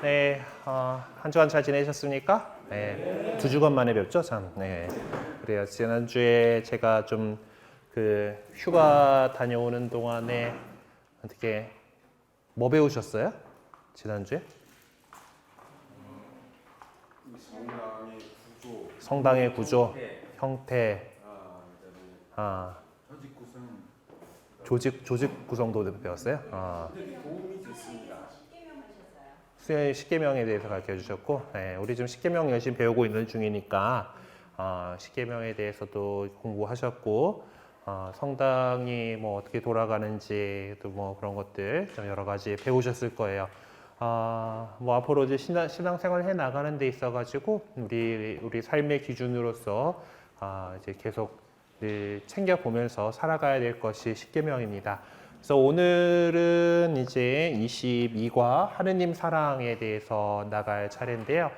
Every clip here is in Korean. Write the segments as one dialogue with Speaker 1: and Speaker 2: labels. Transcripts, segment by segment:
Speaker 1: 네, 한 주간 잘 지내셨습니까? 네, 2주간 만에 뵙죠, 참. 네, 그래요. 지난주에 제가 좀 휴가 다녀오는 동안에 어떻게 뭐 배우셨어요? 지난주에?
Speaker 2: 성당의 구조,
Speaker 1: 성당의 구조, 형태,
Speaker 2: 조직 구성,
Speaker 1: 조직 구성도 배웠어요?
Speaker 2: 도움이 됐습니다.
Speaker 1: 수요일 십계명에 대해서 가르쳐 주셨고, 네, 우리 지금 십계명 열심히 배우고 있는 중이니까 십계명에 대해서도 공부하셨고, 성당이 뭐 어떻게 돌아가는지 또 뭐 그런 것들 좀 여러 가지 배우셨을 거예요. 뭐 앞으로 이제 신앙생활 해 나가는 데 있어가지고 우리 삶의 기준으로서 이제 계속 늘 챙겨 보면서 살아가야 될 것이 십계명입니다. 그래서 오늘은 이제 22과 하느님 사랑에 대해서 나갈 차례인데요.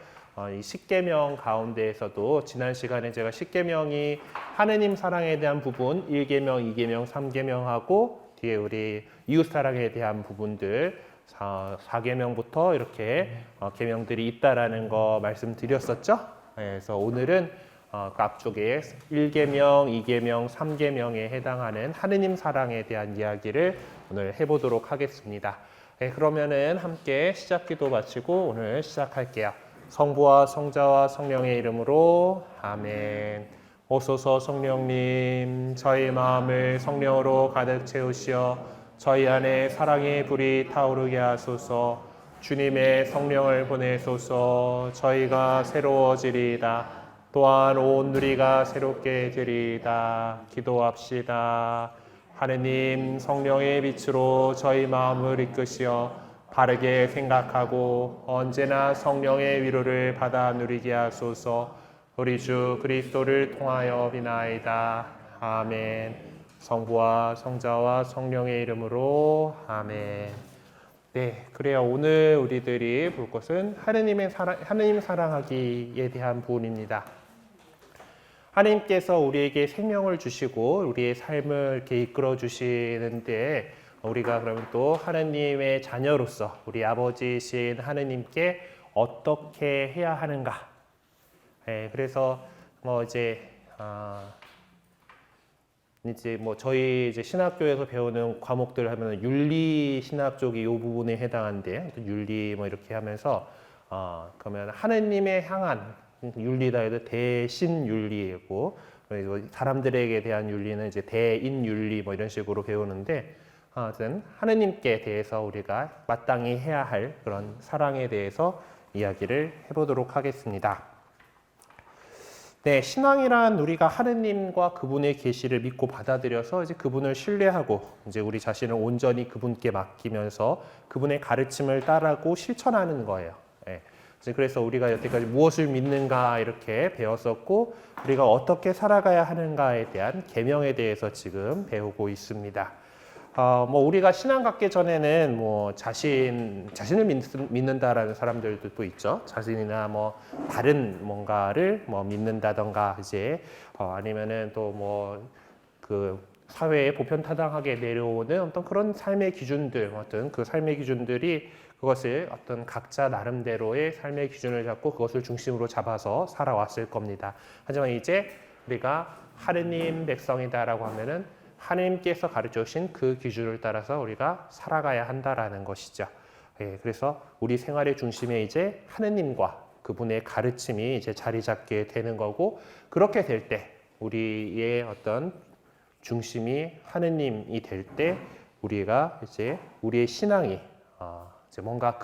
Speaker 1: 이 십계명 가운데에서도 지난 시간에 제가 십계명이 하느님 사랑에 대한 부분 1계명, 2계명, 3계명하고 뒤에 우리 이웃 사랑에 대한 부분들 4계명부터 이렇게 계명들이 있다라는 거 말씀드렸었죠. 그래서 오늘은 그 앞쪽에 1계명, 2계명, 3계명에 해당하는 하느님 사랑에 대한 이야기를 오늘 해보도록 하겠습니다. 네, 그러면은 함께 시작기도 마치고 오늘 시작할게요. 성부와 성자와 성령의 이름으로 아멘. 오소서 성령님, 저희 마음을 성령으로 가득 채우시어 저희 안에 사랑의 불이 타오르게 하소서. 주님의 성령을 보내소서. 저희가 새로워지리이다. 또한 온 누리가 새롭게 되리이다. 기도합시다. 하느님 성령의 빛으로 저희 마음을 이끄시어 바르게 생각하고 언제나 성령의 위로를 받아 누리게 하소서. 우리 주 그리스도를 통하여 비나이다. 아멘. 성부와 성자와 성령의 이름으로 아멘. 네, 그래요. 오늘 우리들이 볼 것은 하느님 사랑하기에 대한 부분입니다. 하나님께서 우리에게 생명을 주시고 우리의 삶을 이렇게 이끌어 주시는데 우리가 그러면 또 하느님의 자녀로서 우리 아버지이신 하느님께 어떻게 해야 하는가? 네, 그래서 뭐 이제 뭐 저희 이제 신학교에서 배우는 과목들 하면 윤리 신학 쪽이 이 부분에 해당한데 윤리 뭐 이렇게 하면서 그러면 하느님의 향한 윤리다 해도 대신 윤리이고 사람들에게 대한 윤리는 이제 대인 윤리 뭐 이런 식으로 배우는데 하여튼 하느님께 대해서 우리가 마땅히 해야 할 그런 사랑에 대해서 이야기를 해보도록 하겠습니다. 네, 신앙이란 우리가 하느님과 그분의 계시를 믿고 받아들여서 이제 그분을 신뢰하고 이제 우리 자신을 온전히 그분께 맡기면서 그분의 가르침을 따르고 실천하는 거예요. 네. 그래서 우리가 여태까지 무엇을 믿는가 이렇게 배웠었고 우리가 어떻게 살아가야 하는가에 대한 계명에 대해서 지금 배우고 있습니다. 뭐 우리가 신앙 갖기 전에는 뭐 자신을 믿는다라는 사람들도 또 있죠. 자신이나 뭐 다른 뭔가를 뭐 믿는다던가 이제 아니면은 또 뭐 사회에 보편타당하게 내려오는 어떤 그런 삶의 기준들, 어떤 그 삶의 기준들이 그것을 어떤 각자 나름대로의 삶의 기준을 잡고 그것을 중심으로 잡아서 살아왔을 겁니다. 하지만 이제 우리가 하느님 백성이다라고 하면은 하나님께서 가르쳐 주신 그 기준을 따라서 우리가 살아가야 한다라는 것이죠. 예, 그래서 우리 생활의 중심에 이제 하느님과 그분의 가르침이 이제 자리 잡게 되는 거고 그렇게 될 때 우리의 어떤 중심이 하느님이 될 때 우리가 이제 우리의 신앙이 이제 뭔가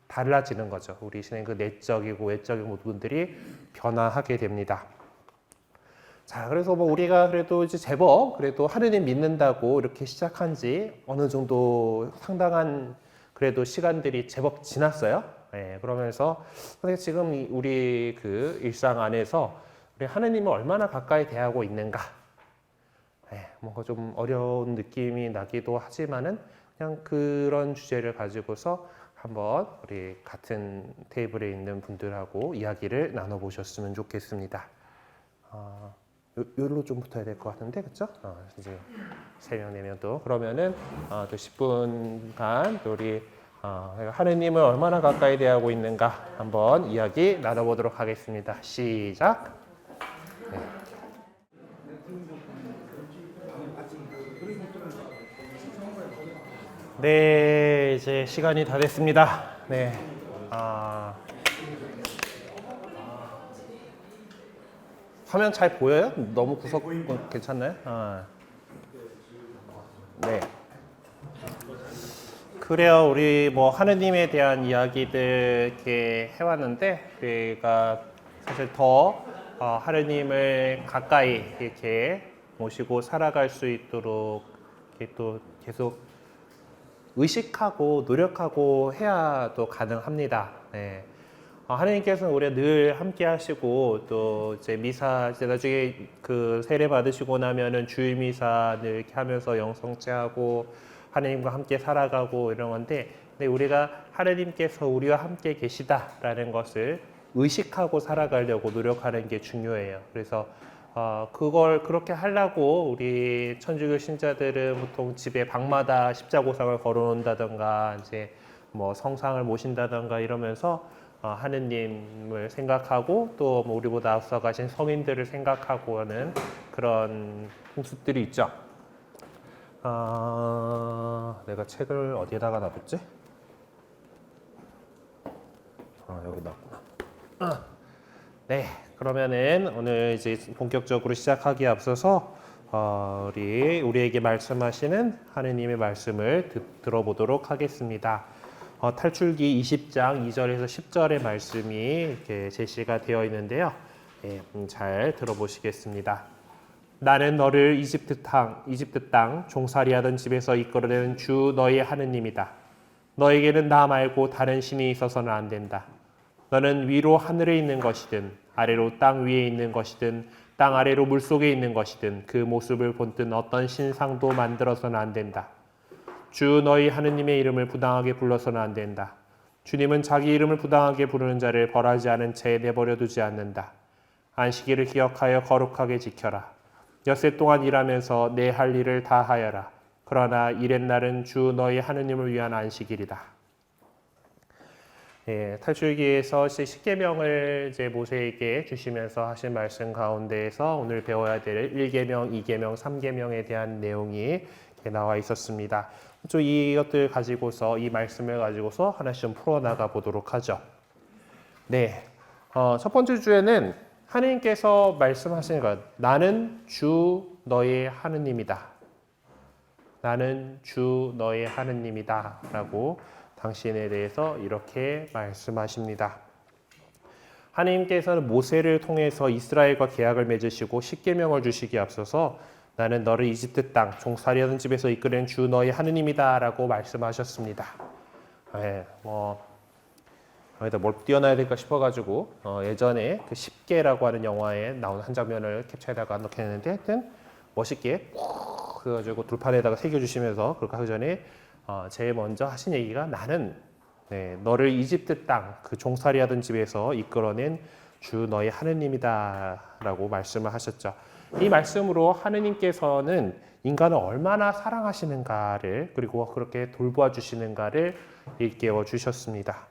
Speaker 1: 달라지는 거죠. 우리 신앙의 그 내적이고 외적인 부분들이 변화하게 됩니다. 자, 그래서 뭐 우리가 그래도 이제 제법 그래도 하느님 믿는다고 이렇게 시작한 지 어느 정도 상당한 그래도 시간들이 제법 지났어요. 네, 그러면서 근데 지금 우리 그 일상 안에서 우리 하느님을 얼마나 가까이 대하고 있는가? 네, 뭔가 좀 어려운 느낌이 나기도 하지만은 그냥 그런 주제를 가지고서 한번 우리 같은 테이블에 있는 분들하고 이야기를 나눠보셨으면 좋겠습니다. 요로 좀 붙어야 될 것 같은데, 그렇죠? 이제 3명, 4명 또 그러면은 또 10분간 또 우리 하느님을 얼마나 가까이 대하고 있는가 한번 이야기 나눠보도록 하겠습니다. 시작. 네, 이제 시간이 다 됐습니다. 네, 화면 잘 보여요? 너무 구석 괜찮나요? 네. 그래요. 우리 뭐 하느님에 대한 이야기들 이렇게 해왔는데 우리가 사실 더 하느님을 가까이 이렇게 모시고 살아갈 수 있도록 이렇게 또 계속 의식하고 노력하고 해야 또 가능합니다. 네. 하느님께서는 우리가 늘 함께 하시고 또 이제 미사 이제 나중에 그 세례 받으시고 나면은 주일 미사 늘 이렇게 하면서 영성체하고 하느님과 함께 살아가고 이런 건데, 근데 우리가 하느님께서 우리와 함께 계시다라는 것을 의식하고 살아가려고 노력하는 게 중요해요. 그래서 그걸 그렇게 하려고 우리 천주교 신자들은 보통 집에 방마다 십자고상을 걸어놓는다던가 이제 뭐 성상을 모신다던가 이러면서 하느님을 생각하고 또 뭐 우리보다 앞서가신 성인들을 생각하고 하는 그런 풍습들이 있죠. 내가 책을 어디에다가 놔뒀지? 여기 놨구나. 네, 그러면은 오늘 이제 본격적으로 시작하기에 앞서서 우리에게 말씀하시는 하느님의 말씀을 들어보도록 하겠습니다. 탈출기 20장 2절에서 10절의 말씀이 이렇게 제시가 되어 있는데요. 잘 들어보시겠습니다. 나는 너를 이집트 땅 종살이하던 집에서 이끌어내는 주 너의 하느님이다. 너에게는 나 말고 다른 신이 있어서는 안 된다. 너는 위로 하늘에 있는 것이든 아래로 땅 위에 있는 것이든 땅 아래로 물속에 있는 것이든 그 모습을 본뜬 어떤 신상도 만들어서는 안 된다. 주 너희 하느님의 이름을 부당하게 불러서는 안 된다. 주님은 자기 이름을 부당하게 부르는 자를 벌하지 않은 채 내버려 두지 않는다. 안식일을 기억하여 거룩하게 지켜라. 엿새 동안 일하면서 내 할 일을 다 하여라. 그러나 일의 날은 주 너희 하느님을 위한 안식일이다. 탈출기에서 십계명을 이제 모세에게 주시면서 하신 말씀 가운데에서 오늘 배워야 될 1계명, 2계명, 3계명에 대한 내용이 나와 있었습니다. 이것들 가지고서 이 말씀을 가지고서 하나씩 좀 풀어나가 보도록 하죠. 네, 첫 번째 주에는 하느님께서 말씀하시는 것, 나는 주 너의 하느님이다. 나는 주 너의 하느님이다 라고 당신에 대해서 이렇게 말씀하십니다. 하느님께서는 모세를 통해서 이스라엘과 계약을 맺으시고 십계명을 주시기에 앞서서 나는 너를 이집트 땅 종살이하던 집에서 이끌어낸 주 너의 하느님이다 라고 말씀하셨습니다. 여기다 뭘 띄워놔야 될까 싶어가지고 예전에 그 10개라고 하는 영화에 나온 한 장면을 캡처해다가 넣겠는데 하여튼 멋있게 꾹 그래가지고 돌판에다가 새겨주시면서 그렇게 하기 전에 제일 먼저 하신 얘기가 나는 너를 이집트 땅 그 종살이하던 집에서 이끌어낸 주 너의 하느님이다 라고 말씀을 하셨죠. 이 말씀으로 하느님께서는 인간을 얼마나 사랑하시는가를 그리고 그렇게 돌보아 주시는가를 일깨워 주셨습니다.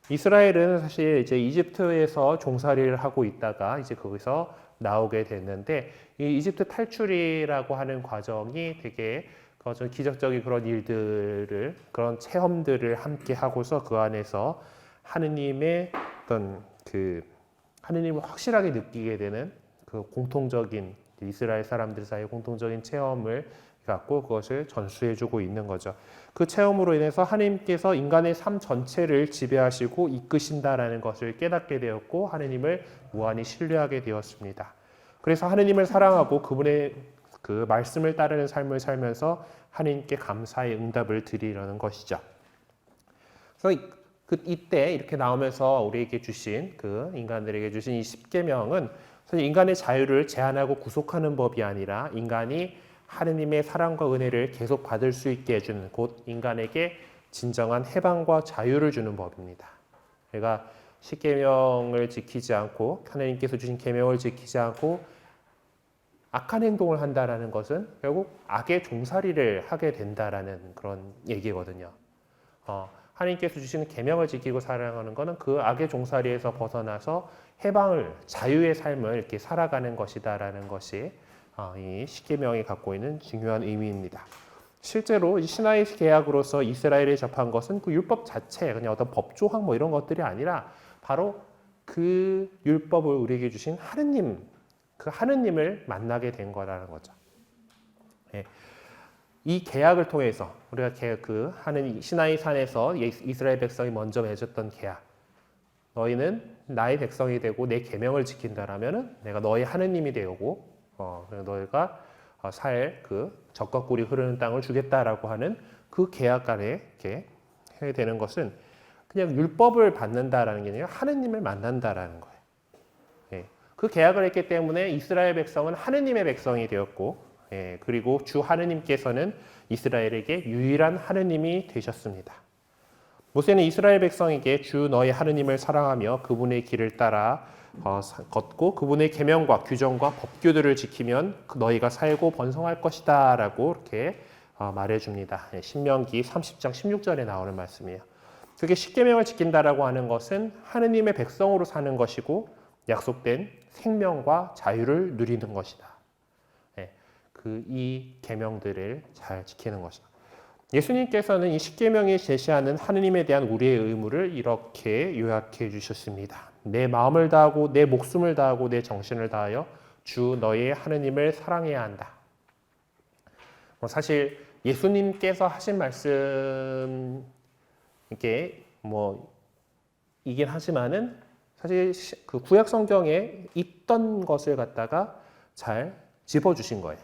Speaker 1: 이스라엘은 사실 이제 이집트에서 종살이를 하고 있다가 이제 거기서 나오게 됐는데 이 이집트 탈출이라고 하는 과정이 되게 좀 기적적인 그런 일들을 그런 체험들을 함께 하고서 그 안에서 하느님의 어떤 그 하느님을 확실하게 느끼게 되는 그 공통적인 이스라엘 사람들 사이의 공통적인 체험을 갖고 그것을 전수해주고 있는 거죠. 그 체험으로 인해서 하느님께서 인간의 삶 전체를 지배하시고 이끄신다라는 것을 깨닫게 되었고 하느님을 무한히 신뢰하게 되었습니다. 그래서 하느님을 사랑하고 그분의 그 말씀을 따르는 삶을 살면서 하느님께 감사의 응답을 드리려는 것이죠. 그래서 이때 이렇게 나오면서 우리에게 주신 그 인간들에게 주신 이 십계명은 사실 인간의 자유를 제한하고 구속하는 법이 아니라 인간이 하느님의 사랑과 은혜를 계속 받을 수 있게 해주는 곧 인간에게 진정한 해방과 자유를 주는 법입니다. 그러니까 십계명을 지키지 않고 하느님께서 주신 계명을 지키지 않고 악한 행동을 한다라는 것은 결국 악의 종살이를 하게 된다라는 그런 얘기거든요. 하나님께서 주시는 계명을 지키고 살아가는 것은 그 악의 종살이에서 벗어나서 해방을, 자유의 삶을 이렇게 살아가는 것이다라는 것이 이 십계명이 갖고 있는 중요한 의미입니다. 실제로 이 시나이 계약으로서 이스라엘에 접한 것은 그 율법 자체, 그냥 어떤 법조항 뭐 이런 것들이 아니라 바로 그 율법을 우리에게 주신 하느님, 그 하느님을 만나게 된 거라는 거죠. 예. 이 계약을 통해서 우리가 그 하는 시나이 산에서 이스라엘 백성이 먼저 맺었던 계약, 너희는 나의 백성이 되고 내 계명을 지킨다라면은 내가 너희 하느님이 되고 너희가 살 그 젖과 꿀이 흐르는 땅을 주겠다라고 하는 그 계약 안에 이렇게 해야 되는 것은 그냥 율법을 받는다라는 게 아니라 하느님을 만난다라는 거예요. 예. 그 계약을 했기 때문에 이스라엘 백성은 하느님의 백성이 되었고, 예. 그리고 주 하느님께서는 이스라엘에게 유일한 하느님이 되셨습니다. 모세는 이스라엘 백성에게 주 너희 하느님을 사랑하며 그분의 길을 따라 걷고 그분의 계명과 규정과 법규들을 지키면 너희가 살고 번성할 것이다 라고 이렇게 말해줍니다. 신명기 30장 16절에 나오는 말씀이에요. 그게 십계명을 지킨다라고 하는 것은 하느님의 백성으로 사는 것이고 약속된 생명과 자유를 누리는 것이다. 이 계명들을 잘 지키는 것이다. 예수님께서는 이 십계명이 제시하는 하느님에 대한 우리의 의무를 이렇게 요약해 주셨습니다. 내 마음을 다하고 내 목숨을 다하고 내 정신을 다하여 주 너의 하느님을 사랑해야 한다. 사실 예수님께서 하신 말씀 이게 이긴 하지만은 사실 그 구약 성경에 있던 것을 갖다가 잘 짚어주신 거예요.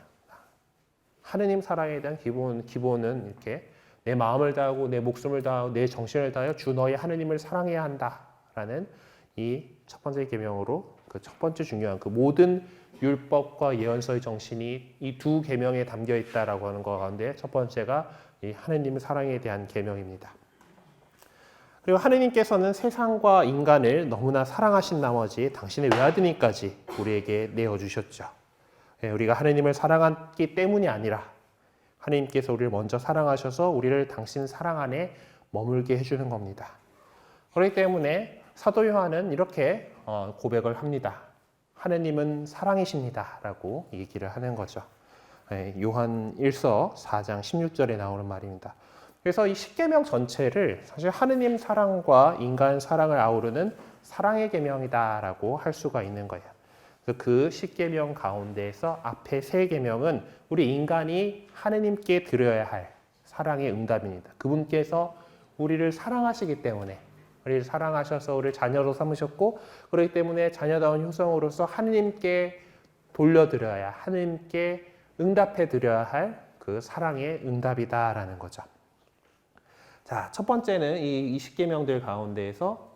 Speaker 1: 하느님 사랑에 대한 기본은 이렇게 내 마음을 다하고 내 목숨을 다하고 내 정신을 다하여 주 너의 하느님을 사랑해야 한다라는 이 첫 번째 계명으로 그 첫 번째 중요한 그 모든 율법과 예언서의 정신이 이 두 계명에 담겨 있다라고 하는 것 가운데 첫 번째가 이 하느님 사랑에 대한 계명입니다. 그리고 하느님께서는 세상과 인간을 너무나 사랑하신 나머지 당신의 외아드님까지 우리에게 내어주셨죠. 우리가 하느님을 사랑했기 때문이 아니라 하느님께서 우리를 먼저 사랑하셔서 우리를 당신 사랑 안에 머물게 해주는 겁니다. 그렇기 때문에 사도 요한은 이렇게 고백을 합니다. 하느님은 사랑이십니다 라고 얘기를 하는 거죠. 요한 1서 4장 16절에 나오는 말입니다. 그래서 이 십계명 전체를 사실 하느님 사랑과 인간 사랑을 아우르는 사랑의 계명이다라고 할 수가 있는 거예요. 그 십계명 가운데에서 앞에 세 계명은 우리 인간이 하느님께 드려야 할 사랑의 응답입니다. 그분께서 우리를 사랑하시기 때문에 우리를 사랑하셔서 우리를 자녀로 삼으셨고 그렇기 때문에 자녀다운 효성으로서 하느님께 돌려드려야 하느님께 응답해 드려야 할 그 사랑의 응답이다라는 거죠. 자, 첫 번째는 이 십계명들 가운데에서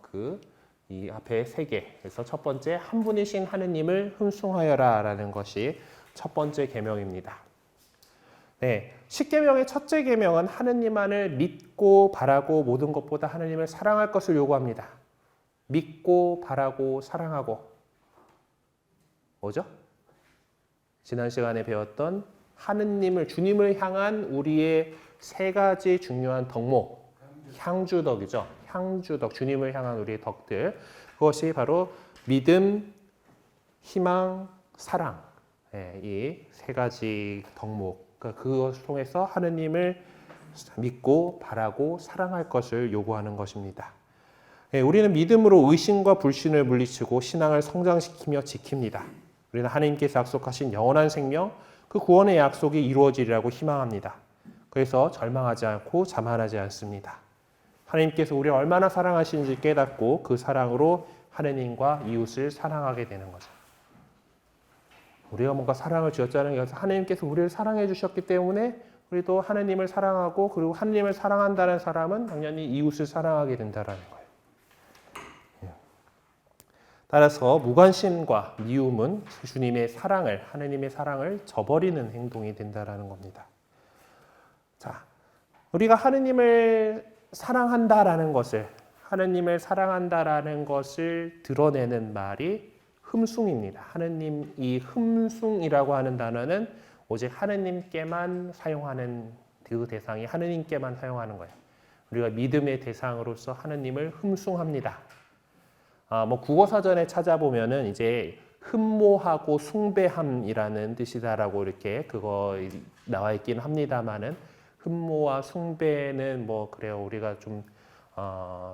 Speaker 1: 이 앞에 세 개. 그래서 첫 번째 한 분이신 하느님을 흠숭하여라라는 것이 첫 번째 계명입니다. 네, 십계명의 첫째 계명은 하느님만을 믿고 바라고 모든 것보다 하느님을 사랑할 것을 요구합니다. 믿고 바라고 사랑하고 뭐죠? 지난 시간에 배웠던 하느님을 주님을 향한 우리의 세 가지 중요한 덕목, 향주덕이죠. 향주덕, 주님을 향한 우리의 덕들. 그것이 바로 믿음, 희망, 사랑. 이 세 가지 덕목. 그것을 통해서 하느님을 믿고 바라고 사랑할 것을 요구하는 것입니다. 우리는 믿음으로 의심과 불신을 물리치고 신앙을 성장시키며 지킵니다. 우리는 하나님께서 약속하신 영원한 생명, 그 구원의 약속이 이루어지리라고 희망합니다. 그래서 절망하지 않고 자만하지 않습니다. 하나님께서 우리를 얼마나 사랑하시는지 깨닫고 그 사랑으로 하느님과 이웃을 사랑하게 되는 거죠. 우리가 뭔가 사랑을 주었다는 것은 하나님께서 우리를 사랑해 주셨기 때문에 우리도 하나님을 사랑하고 그리고 하나님을 사랑한다는 사람은 당연히 이웃을 사랑하게 된다는 거예요. 따라서 무관심과 미움은 주님의 사랑을, 하나님의 사랑을 저버리는 행동이 된다는 겁니다. 자, 우리가 하나님을 사랑한다라는 것을, 하나님을 사랑한다라는 것을 드러내는 말이 흠숭입니다. 하느님, 이 흠숭이라고 하는 단어는 오직 하느님께만 사용하는 그 대상이 하느님께만 사용하는 거예요. 우리가 믿음의 대상으로서 하느님을 흠숭합니다. 뭐 국어사전에 찾아보면은 이제 흠모하고 숭배함이라는 뜻이다라고 이렇게 그거 나와 있긴 합니다만은 흠모와 숭배는 뭐 그래요. 우리가 좀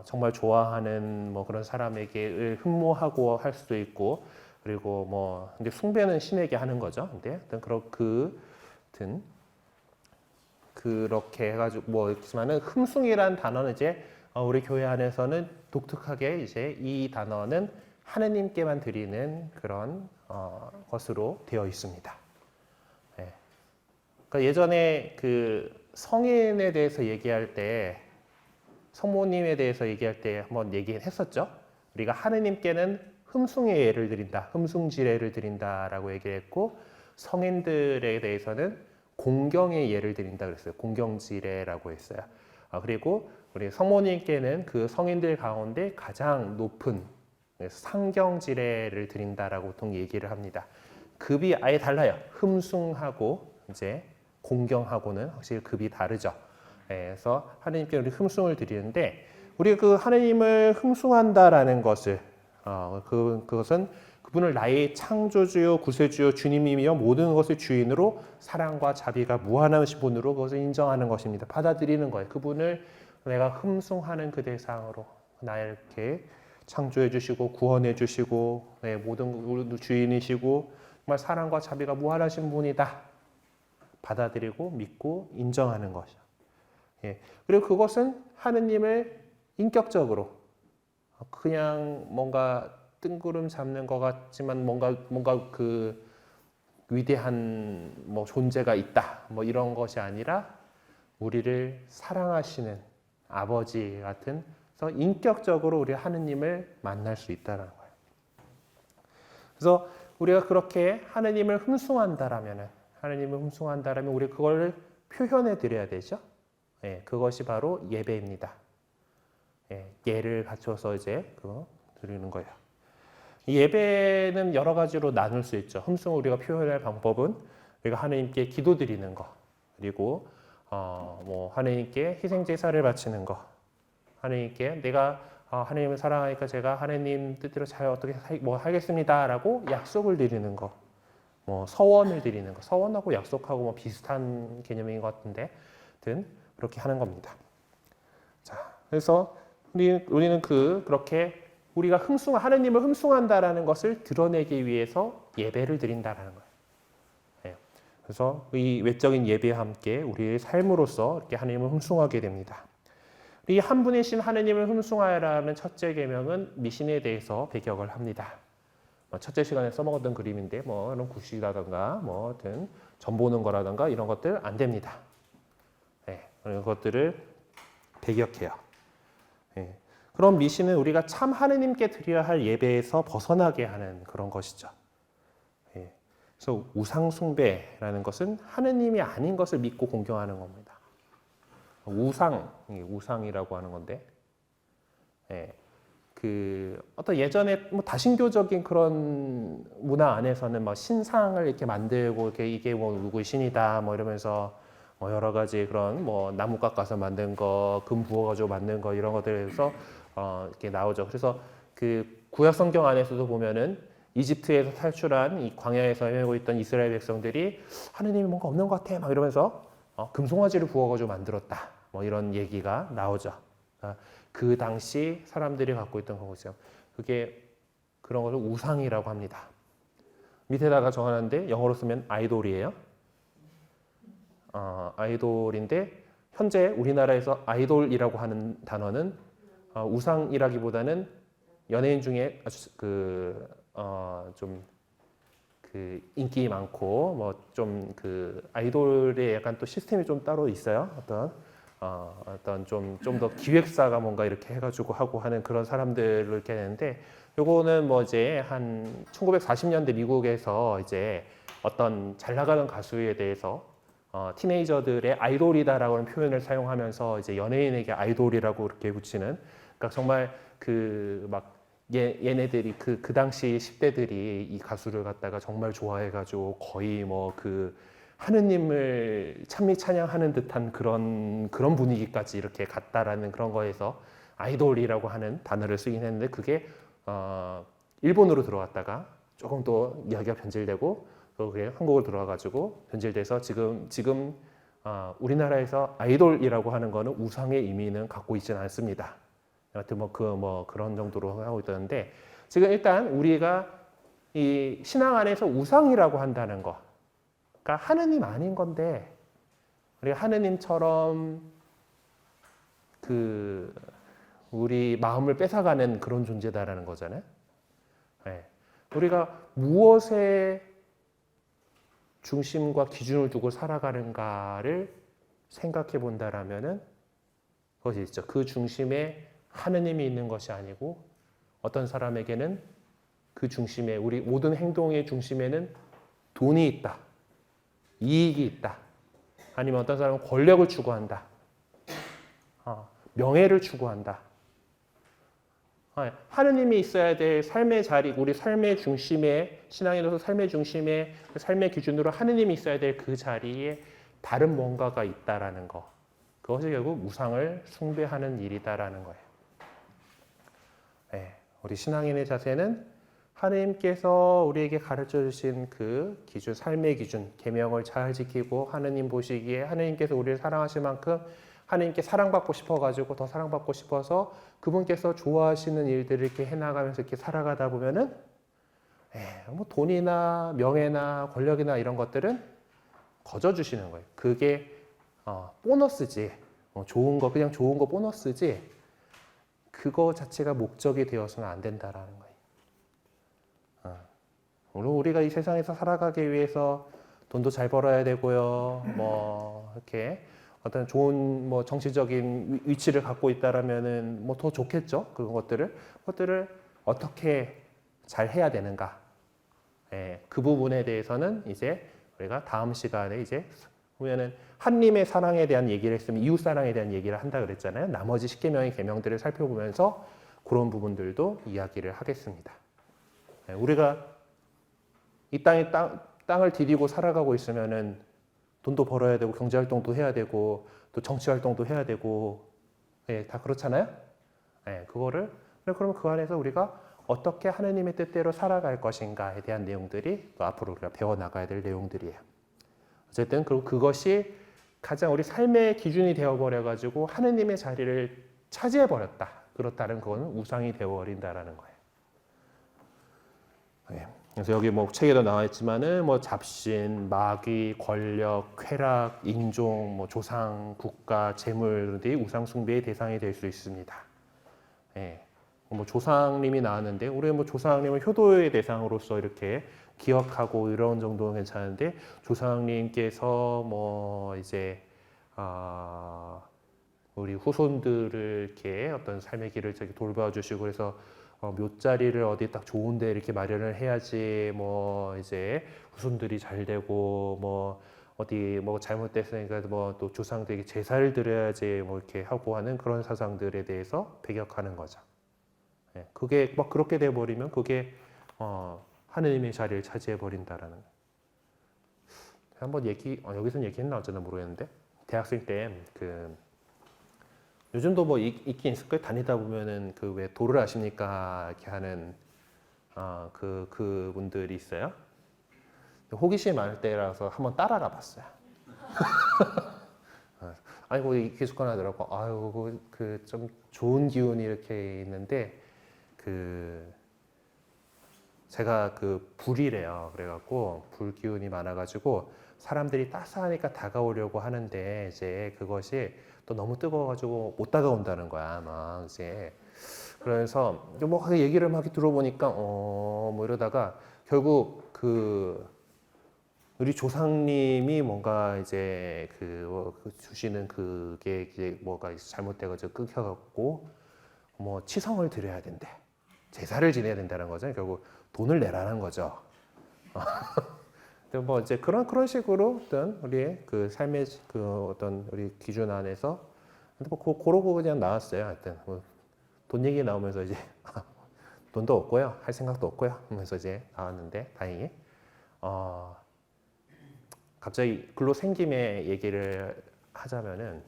Speaker 1: 정말 좋아하는 뭐 그런 사람에게 흠모하고 할 수도 있고 그리고 뭐 근데 숭배는 신에게 하는 거죠. 근데 하여튼 그렇게 해가지고 뭐 있지만은 흠숭이라는 단어는 이제 우리 교회 안에서는 독특하게 이제 이 단어는 하느님께만 드리는 그런 것으로 되어 있습니다. 네. 그러니까 예전에 그 성인에 대해서 얘기할 때 성모님에 대해서 얘기할 때 한번 얘기했었죠. 우리가 하느님께는 흠숭의 예를 드린다, 흠숭지례를 드린다라고 얘기했고 성인들에 대해서는 공경의 예를 드린다 그랬어요. 공경지례라고 했어요. 그리고 우리 성모님께는 그 성인들 가운데 가장 높은 상경지례를 드린다라고 보통 얘기를 합니다. 급이 아예 달라요. 흠숭하고 이제 공경하고는 확실히 급이 다르죠. 그래서 하느님께 우리 흠숭을 드리는데 우리 그 하느님을 흠숭한다라는 것을 그것은 그분을 나의 창조주요 구세주요 주님이며 모든 것의 주인으로 사랑과 자비가 무한하신 분으로 그것을 인정하는 것입니다. 받아들이는 거예요. 그분을 내가 흠숭하는 그 대상으로 나를 이렇게 창조해 주시고 구원해 주시고 모든 주인이시고 정말 사랑과 자비가 무한하신 분이다. 받아들이고 믿고 인정하는 것이죠. 그리고 그것은 하느님을 인격적으로 그냥 뭔가 뜬구름 잡는 것 같지만 뭔가 그 위대한 뭐 존재가 있다 뭐 이런 것이 아니라 우리를 사랑하시는 아버지 같은 그래서 인격적으로 우리 하느님을 만날 수 있다는 거예요. 그래서 우리가 그렇게 하느님을 흠숭한다라면 우리 그걸 표현해 드려야 되죠. 그것이 바로 예배입니다. 예를 갖춰서 이제 그거 드리는 거예요. 이 예배는 여러 가지로 나눌 수 있죠. 흠숭을 우리가 표현할 방법은 우리가 하느님께 기도드리는 거, 그리고 뭐 하느님께 희생 제사를 바치는 거, 하느님께 내가 하느님을 사랑하니까 제가 하느님 뜻대로 잘 어떻게 뭐 하겠습니다라고 약속을 드리는 거, 뭐 서원을 드리는 거, 서원하고 약속하고 뭐 비슷한 개념인 것 같은데, 하여튼 그렇게 하는 겁니다. 자, 그래서 우리는 그렇게 우리가 하느님을 흠숭한다라는 것을 드러내기 위해서 예배를 드린다라는 거예요. 그래서 이 외적인 예배와 함께 우리의 삶으로서 이렇게 하느님을 흠숭하게 됩니다. 이 한 분이신 하느님을 흠숭하여라는 첫째 계명은 미신에 대해서 배격을 합니다. 첫째 시간에 써먹었던 그림인데 뭐 이런 구식이라든가 뭐 하여튼 점 보는 거라든가 이런 것들 안 됩니다. 그런 것들을 배격해요. 그런 미신은 우리가 참 하느님께 드려야 할 예배에서 벗어나게 하는 그런 것이죠. 그래서 우상숭배라는 것은 하느님이 아닌 것을 믿고 공경하는 겁니다. 우상이라고 하는 건데, 그 어떤 예전에 뭐 다신교적인 그런 문화 안에서는 뭐 신상을 이렇게 만들고 이게 뭐 누구의 신이다 뭐 이러면서 뭐 여러 가지 그런 뭐 나무 깎아서 만든 거, 금 부어가지고 만든 거 이런 것들에서 이렇게 나오죠. 그래서 그 구약 성경 안에서도 보면은 이집트에서 탈출한 이 광야에서 헤매고 있던 이스라엘 백성들이 하느님이 뭔가 없는 것 같아 막 이러면서 금송아지를 부어가지고 만들었다. 뭐 이런 얘기가 나오죠. 그 당시 사람들이 갖고 있던 거죠. 그게 그런 것을 우상이라고 합니다. 밑에다가 적어놨는데 영어로 쓰면 아이돌이에요. 아이돌인데 현재 우리나라에서 아이돌이라고 하는 단어는 우상이라기보다는 연예인 중에 아주 좀 그 인기 많고 뭐 좀 그 아이돌의 약간 또 시스템이 좀 따로 있어요. 어떤 좀 더 기획사가 뭔가 이렇게 해가지고 하고 하는 그런 사람들을 이렇게 되는데 요거는 뭐 이제 한 1940년대 미국에서 이제 어떤 잘 나가는 가수에 대해서 티네이저들의 아이돌이다라고 하는 표현을 사용하면서 이제 연예인에게 아이돌이라고 이렇게 붙이는 그러니까 정말 그 막 얘네들이 그 당시 10대들이 이 가수를 갖다가 정말 좋아해가지고 거의 뭐 그 하느님을 찬미 찬양하는 듯한 그런 분위기까지 이렇게 갔다라는 그런 거에서 아이돌이라고 하는 단어를 쓰긴 했는데 그게 일본으로 들어왔다가 조금 또 이야기가 변질되고 또 그게 한국으로 들어와가지고 변질돼서 지금 우리나라에서 아이돌이라고 하는 거는 우상의 의미는 갖고 있지는 않습니다. 여하튼 그런 정도로 하고 있었는데 지금 일단 우리가 이 신앙 안에서 우상이라고 한다는 거, 그러니까 하느님 아닌 건데 우리가 하느님처럼 우리 마음을 뺏어가는 그런 존재다라는 거잖아요. 네. 우리가 무엇에 중심과 기준을 두고 살아가는가를 생각해 본다라면은 그것이 있죠. 그 중심에 하느님이 있는 것이 아니고 어떤 사람에게는 그 중심에 우리 모든 행동의 중심에는 돈이 있다, 이익이 있다, 아니면 어떤 사람은 권력을 추구한다, 명예를 추구한다. 하느님이 있어야 될 삶의 자리, 우리 삶의 중심에 신앙인으로서 삶의 중심에 삶의 기준으로 하느님이 있어야 될 그 자리에 다른 뭔가가 있다라는 거. 그것이 결국 우상을 숭배하는 일이다라는 거예요. 네, 우리 신앙인의 자세는 하느님께서 우리에게 가르쳐 주신 그 기준, 삶의 기준, 계명을 잘 지키고 하느님 보시기에 하느님께서 우리를 사랑하실 만큼 하느님께 사랑받고 싶어가지고 더 사랑받고 싶어서 그분께서 좋아하시는 일들을 이렇게 해나가면서 이렇게 살아가다 보면은 뭐 돈이나 명예나 권력이나 이런 것들은 거저 주시는 거예요. 그게 보너스지. 좋은 거 그냥 좋은 거 보너스지. 그거 자체가 목적이 되어서는 안 된다라는 거예요. 물론 우리가 이 세상에서 살아가기 위해서 돈도 잘 벌어야 되고요. 뭐 이렇게 어떤 좋은 뭐 정치적인 위치를 갖고 있다라면은 뭐 더 좋겠죠. 그것들을 어떻게 잘 해야 되는가. 그 부분에 대해서는 이제 우리가 다음 시간에 이제 보면은 하느님의 사랑에 대한 얘기를 했으면 이웃 사랑에 대한 얘기를 한다 그랬잖아요. 나머지 10계명의 계명들을 살펴보면서 그런 부분들도 이야기를 하겠습니다. 우리가 이 땅을 디디고 살아가고 있으면은 돈도 벌어야 되고 경제활동도 해야 되고 또 정치활동도 해야 되고 다 그렇잖아요. 그거를 그러면 그 안에서 우리가 어떻게 하느님의 뜻대로 살아갈 것인가에 대한 내용들이 또 앞으로 우리가 배워나가야 될 내용들이에요. 어쨌든 그것이 가장 우리 삶의 기준이 되어버려가지고 하느님의 자리를 차지해버렸다. 그렇다는 그거는 우상이 되어버린다라는 거예요. 그래서 여기 뭐 책에도 나와 있지만은 뭐 잡신, 마귀, 권력, 쾌락, 인종, 뭐 조상, 국가, 재물 등이 우상 숭배의 대상이 될 수 있습니다. 뭐 조상님이 나왔는데 우리 뭐 조상님을 효도의 대상으로서 이렇게 기억하고 이런 정도는 괜찮은데 조상님께서 뭐 이제 우리 후손들을 이렇게 어떤 삶의 길을 저기 돌봐주시고 그래서 묘자리를 어디 딱 좋은데 이렇게 마련을 해야지 뭐 이제 후손들이 잘 되고 뭐 어디 뭐 잘못됐으니까 뭐 또 조상들에게 제사를 드려야지 뭐 이렇게 하고 하는 그런 사상들에 대해서 배격하는 거죠. 그게 막 그렇게 돼 버리면 그게 하느님의 자리를 차지해 버린다라는 거예요. 한번 여기서는 얘기했나 어쩌나 모르겠는데 대학생 때 요즘도 뭐 있긴 있을 거예요. 다니다 보면은 그 왜 도를 아십니까 이렇게 하는 그 분들이 있어요. 호기심이 많을 때라서 한번 따라가 봤어요. 아이고 계속 하더라고. 아유 그 좀 좋은 기운이 이렇게 있는데 제가 불이래요. 그래갖고 불 기운이 많아가지고 사람들이 따스하니까 다가오려고 하는데 이제 그것이 또 너무 뜨거워가지고 못 다가온다는 거야. 막 이제 그래서 뭐 얘기를 막 들어보니까 뭐 이러다가 결국 우리 조상님이 뭔가 이제 주시는 그게 이제 뭐가 잘못돼가지고 끊겨갖고 뭐 치성을 드려야 된대. 제사를 지내야 된다는 거죠. 결국 돈을 내라는 거죠. 뭐 이제 그런 식으로 어떤 우리의 삶의 어떤 우리 기준 안에서 뭐 그러고 그냥 나왔어요. 하여튼 돈 얘기 나오면서 이제 돈도 없고요, 할 생각도 없고요. 하면서 이제 나왔는데 다행히 갑자기 글로 생김에 얘기를 하자면은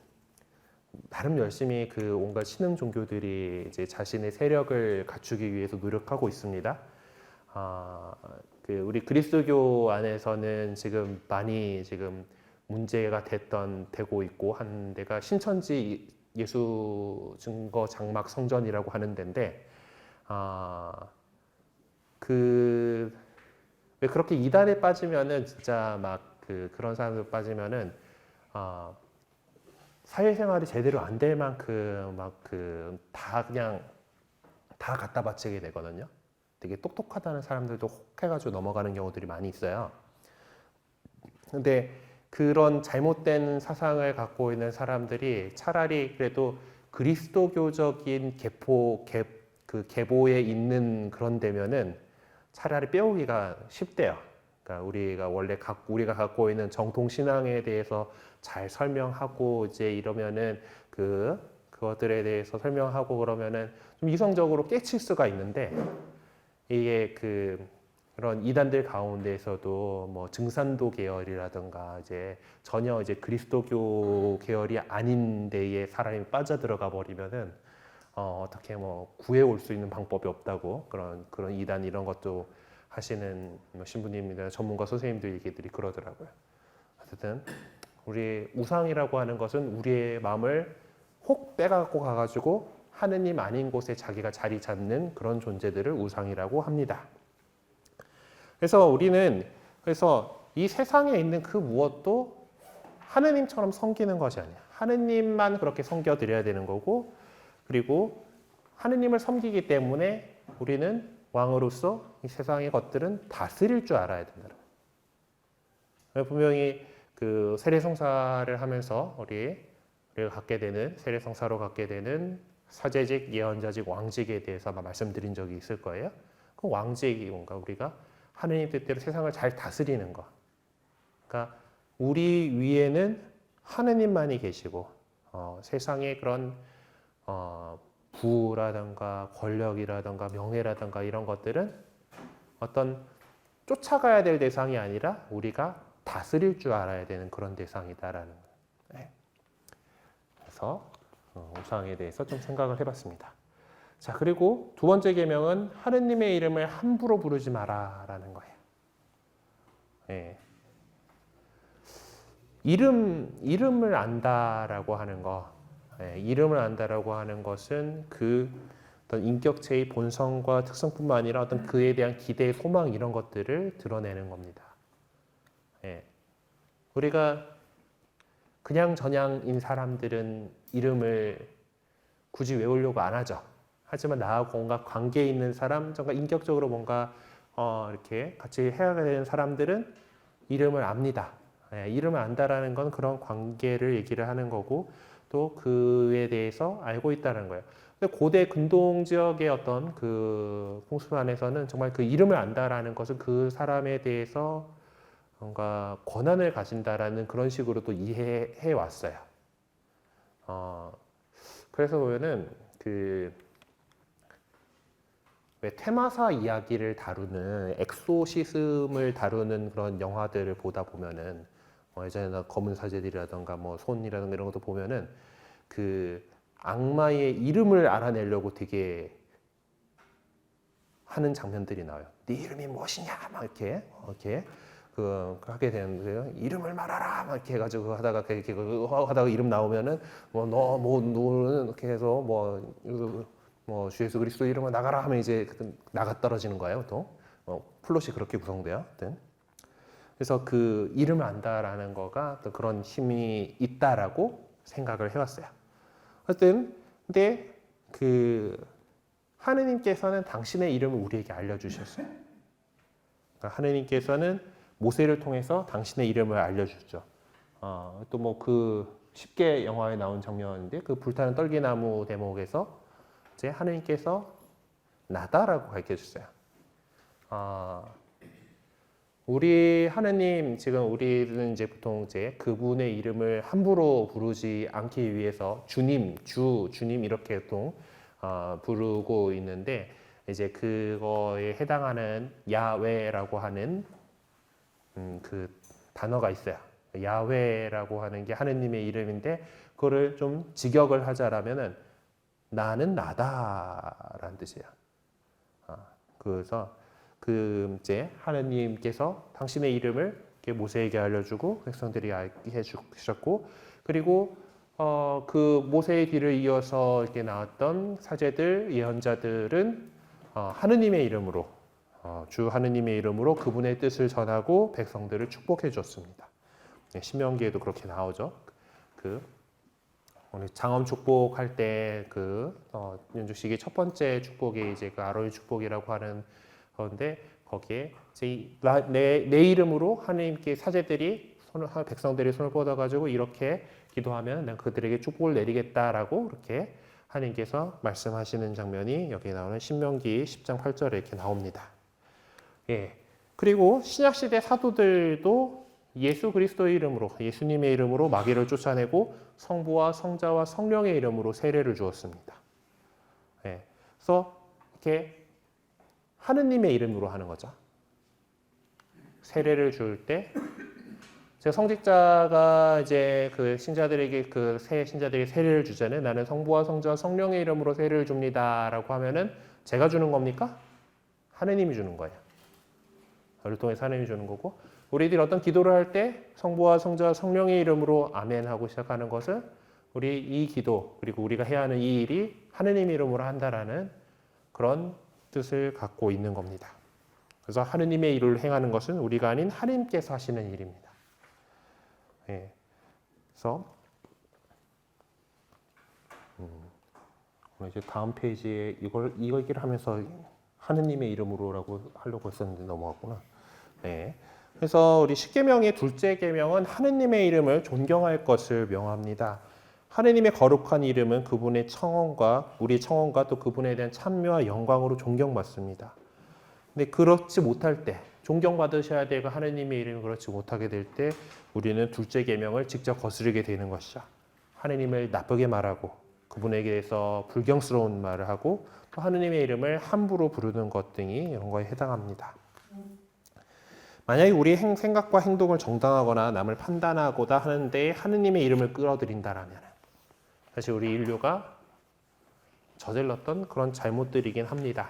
Speaker 1: 나름 열심히 그 온갖 신흥 종교들이 이제 자신의 세력을 갖추기 위해서 노력하고 있습니다. 그 우리 그리스도교 안에서는 지금 많이 지금 문제가 되고 있고 한 데가 신천지 예수 증거 장막 성전이라고 하는 데인데, 왜 그렇게 이단에 빠지면은 진짜 막 그런 사람들 빠지면은 사회생활이 제대로 안 될 만큼 다 그냥 다 갖다 바치게 되거든요. 되게 똑똑하다는 사람들도 혹 해가지고 넘어가는 경우들이 많이 있어요. 근데 그런 잘못된 사상을 갖고 있는 사람들이 차라리 그래도 그리스도교적인 계보에 있는 그런 데면은 차라리 빼오기가 쉽대요. 그러니까 우리가 갖고 있는 정통 신앙에 대해서 잘 설명하고 이제 이러면은 그것들에 대해서 설명하고 그러면은 좀 이성적으로 깨칠 수가 있는데, 이게 그런 이단들 가운데에서도 뭐 증산도 계열이라든가 이제 전혀 이제 그리스도교 계열이 아닌 데에 사람이 빠져들어가 버리면은 어떻게 뭐 구해올 수 있는 방법이 없다고 그런 이단 이런 것도 하시는 신부님이나 전문가 선생님들 얘기들이 그러더라고요. 어쨌든 우리 우상이라고 하는 것은 우리의 마음을 혹 빼갖고 가가지고 하느님 아닌 곳에 자기가 자리 잡는 그런 존재들을 우상이라고 합니다. 그래서 우리는 이 세상에 있는 그 무엇도 하느님처럼 섬기는 것이 아니야. 하느님만 그렇게 섬겨드려야 되는 거고, 그리고 하느님을 섬기기 때문에 우리는 왕으로서 이 세상의 것들은 다스릴 줄 알아야 된다. 분명히 그 세례성사를 하면서 우리가 갖게 되는 세례성사로 갖게 되는 사제직, 예언자직, 왕직에 대해서 아마 말씀드린 적이 있을 거예요. 그 왕직이 뭔가 우리가 하느님 뜻대로 세상을 잘 다스리는 것. 그러니까 우리 위에는 하느님만이 계시고 세상의 그런 부라든가 권력이라든가 명예라든가 이런 것들은 어떤 쫓아가야 될 대상이 아니라 우리가 다스릴 줄 알아야 되는 그런 대상이다라는 거예요. 그래서 우상에 대해서 좀 생각을 해봤습니다. 자, 그리고 두 번째 계명은 하느님의 이름을 함부로 부르지 마라라는 거예요. 예. 이름을 안다라고 하는 거, 이름을 안다라고 하는 것은 그 어떤 인격체의 본성과 특성뿐만 아니라 어떤 그에 대한 기대, 소망 이런 것들을 드러내는 겁니다. 우리가 그냥 저냥인 사람들은 이름을 굳이 외우려고 안 하죠. 하지만 나하고 뭔가 관계 있는 사람, 뭔가 인격적으로 뭔가 이렇게 같이 해야 되는 사람들은 이름을 압니다. 이름을 안다라는 건 그런 관계를 얘기를 하는 거고, 또 그에 대해서 알고 있다는 거예요. 근데 고대 근동 지역의 어떤 그 풍습 안에서는 정말 그 이름을 안다라는 것은 그 사람에 대해서 뭔가 권한을 가진다라는 그런 식으로 또 이해해 왔어요. 그래서 보면은 왜 테마사 이야기를 다루는 엑소시즘을 다루는 그런 영화들을 보다 보면은 예전에 검은 사제들이라던가 뭐 손이라던가 이런 것도 보면은 그 악마의 이름을 알아내려고 되게 하는 장면들이 나와요. 네 이름이 무엇이냐 막 이렇게 하게 되는데요. 이름을 말하라 막 이렇게 해가지고 하다가 이름 나오면은 너는 이렇게 해서 뭐 주 예수 그리스도 이름을 나가라 하면 이제 나가 떨어지는 거예요. 또 플롯이 그렇게 구성돼요. 하여튼. 그래서 그 이름을 안다라는 거가 또 그런 힘이 있다라고 생각을 해왔어요. 하여튼 근데 하느님께서는 당신의 이름을 우리에게 알려주셨어요. 그러니까 하느님께서는 모세를 통해서 당신의 이름을 알려주죠. 또 뭐 그 10개 영화에 나온 장면인데 그 불타는 떨기나무 대목에서 이제 하느님께서 나다라고 가르쳐 주셨어요. 우리 하느님 지금 우리는 이제 보통 이제 그분의 이름을 함부로 부르지 않기 위해서 주님 이렇게 보통 부르고 있는데, 이제 그거에 해당하는 야훼라고 하는 그 단어가 있어요. 야훼라고 하는 게 하느님의 이름인데 그거를 좀 직역을 하자라면은 나는 나다라는 뜻이에요. 그래서 그 이제 하느님께서 당신의 이름을 이렇게 모세에게 알려주고 백성들이 알게 해주셨고 그리고 그 모세의 뒤를 이어서 이렇게 나왔던 사제들 예언자들은 하느님의 이름으로 주 하느님의 이름으로 그분의 뜻을 전하고 백성들을 축복해 줬습니다. 신명기에도 그렇게 나오죠. 그 오늘 장엄 축복할 때 그 윤주식의 첫 번째 축복이 이제 그 아론의 축복이라고 하는 건데 거기에 이제 내 이름으로 하나님께 사제들이 백성들이 손을 뻗어가지고 이렇게 기도하면 난 그들에게 축복을 내리겠다라고 이렇게 하나님께서 말씀하시는 장면이 여기 나오는 신명기 10장 8절에 이렇게 나옵니다. 예. 그리고 신약 시대 사도들도 예수 그리스도의 이름으로 예수님의 이름으로 마귀를 쫓아내고 성부와 성자와 성령의 이름으로 세례를 주었습니다. 예. 그래서 이렇게 하느님의 이름으로 하는 거죠. 세례를 줄 때 제가 성직자가 이제 그 신자들에게 그 새 신자들에게 세례를 주잖아요. 나는 성부와 성자와 성령의 이름으로 세례를 줍니다라고 하면은 제가 주는 겁니까? 하느님이 주는 거예요. 저를 통해서 하느님이 주는 거고 우리들이 어떤 기도를 할 때 성부와 성자와 성령의 이름으로 아멘 하고 시작하는 것은 우리 이 기도 그리고 우리가 해야 하는 이 일이 하느님 이름으로 한다라는 그런 뜻을 갖고 있는 겁니다. 그래서 하느님의 일을 행하는 것은 우리가 아닌 하느님께서 하시는 일입니다. 예. 그래서 이제 다음 페이지에 이걸 얘기를 하면서 하느님의 이름으로라고 하려고 했었는데 넘어갔구나. 네. 그래서 우리 십계명의 둘째 계명은 하느님의 이름을 존경할 것을 명합니다. 하느님의 거룩한 이름은 그분의 청언과 우리 청언과 또 그분에 대한 찬미와 영광으로 존경받습니다. 근데 그렇지 못할 때 존경받으셔야 되고 하느님의 이름이 그렇지 못하게 될 때 우리는 둘째 계명을 직접 거스르게 되는 것이죠. 하느님을 나쁘게 말하고 그분에게 대해서 불경스러운 말을 하고 또 하느님의 이름을 함부로 부르는 것 등이 이런 거에 해당합니다. 만약에 우리의 생각과 행동을 정당하거나 남을 판단하고자 하는데 하느님의 이름을 끌어들인다라면 사실 우리 인류가 저질렀던 그런 잘못들이긴 합니다.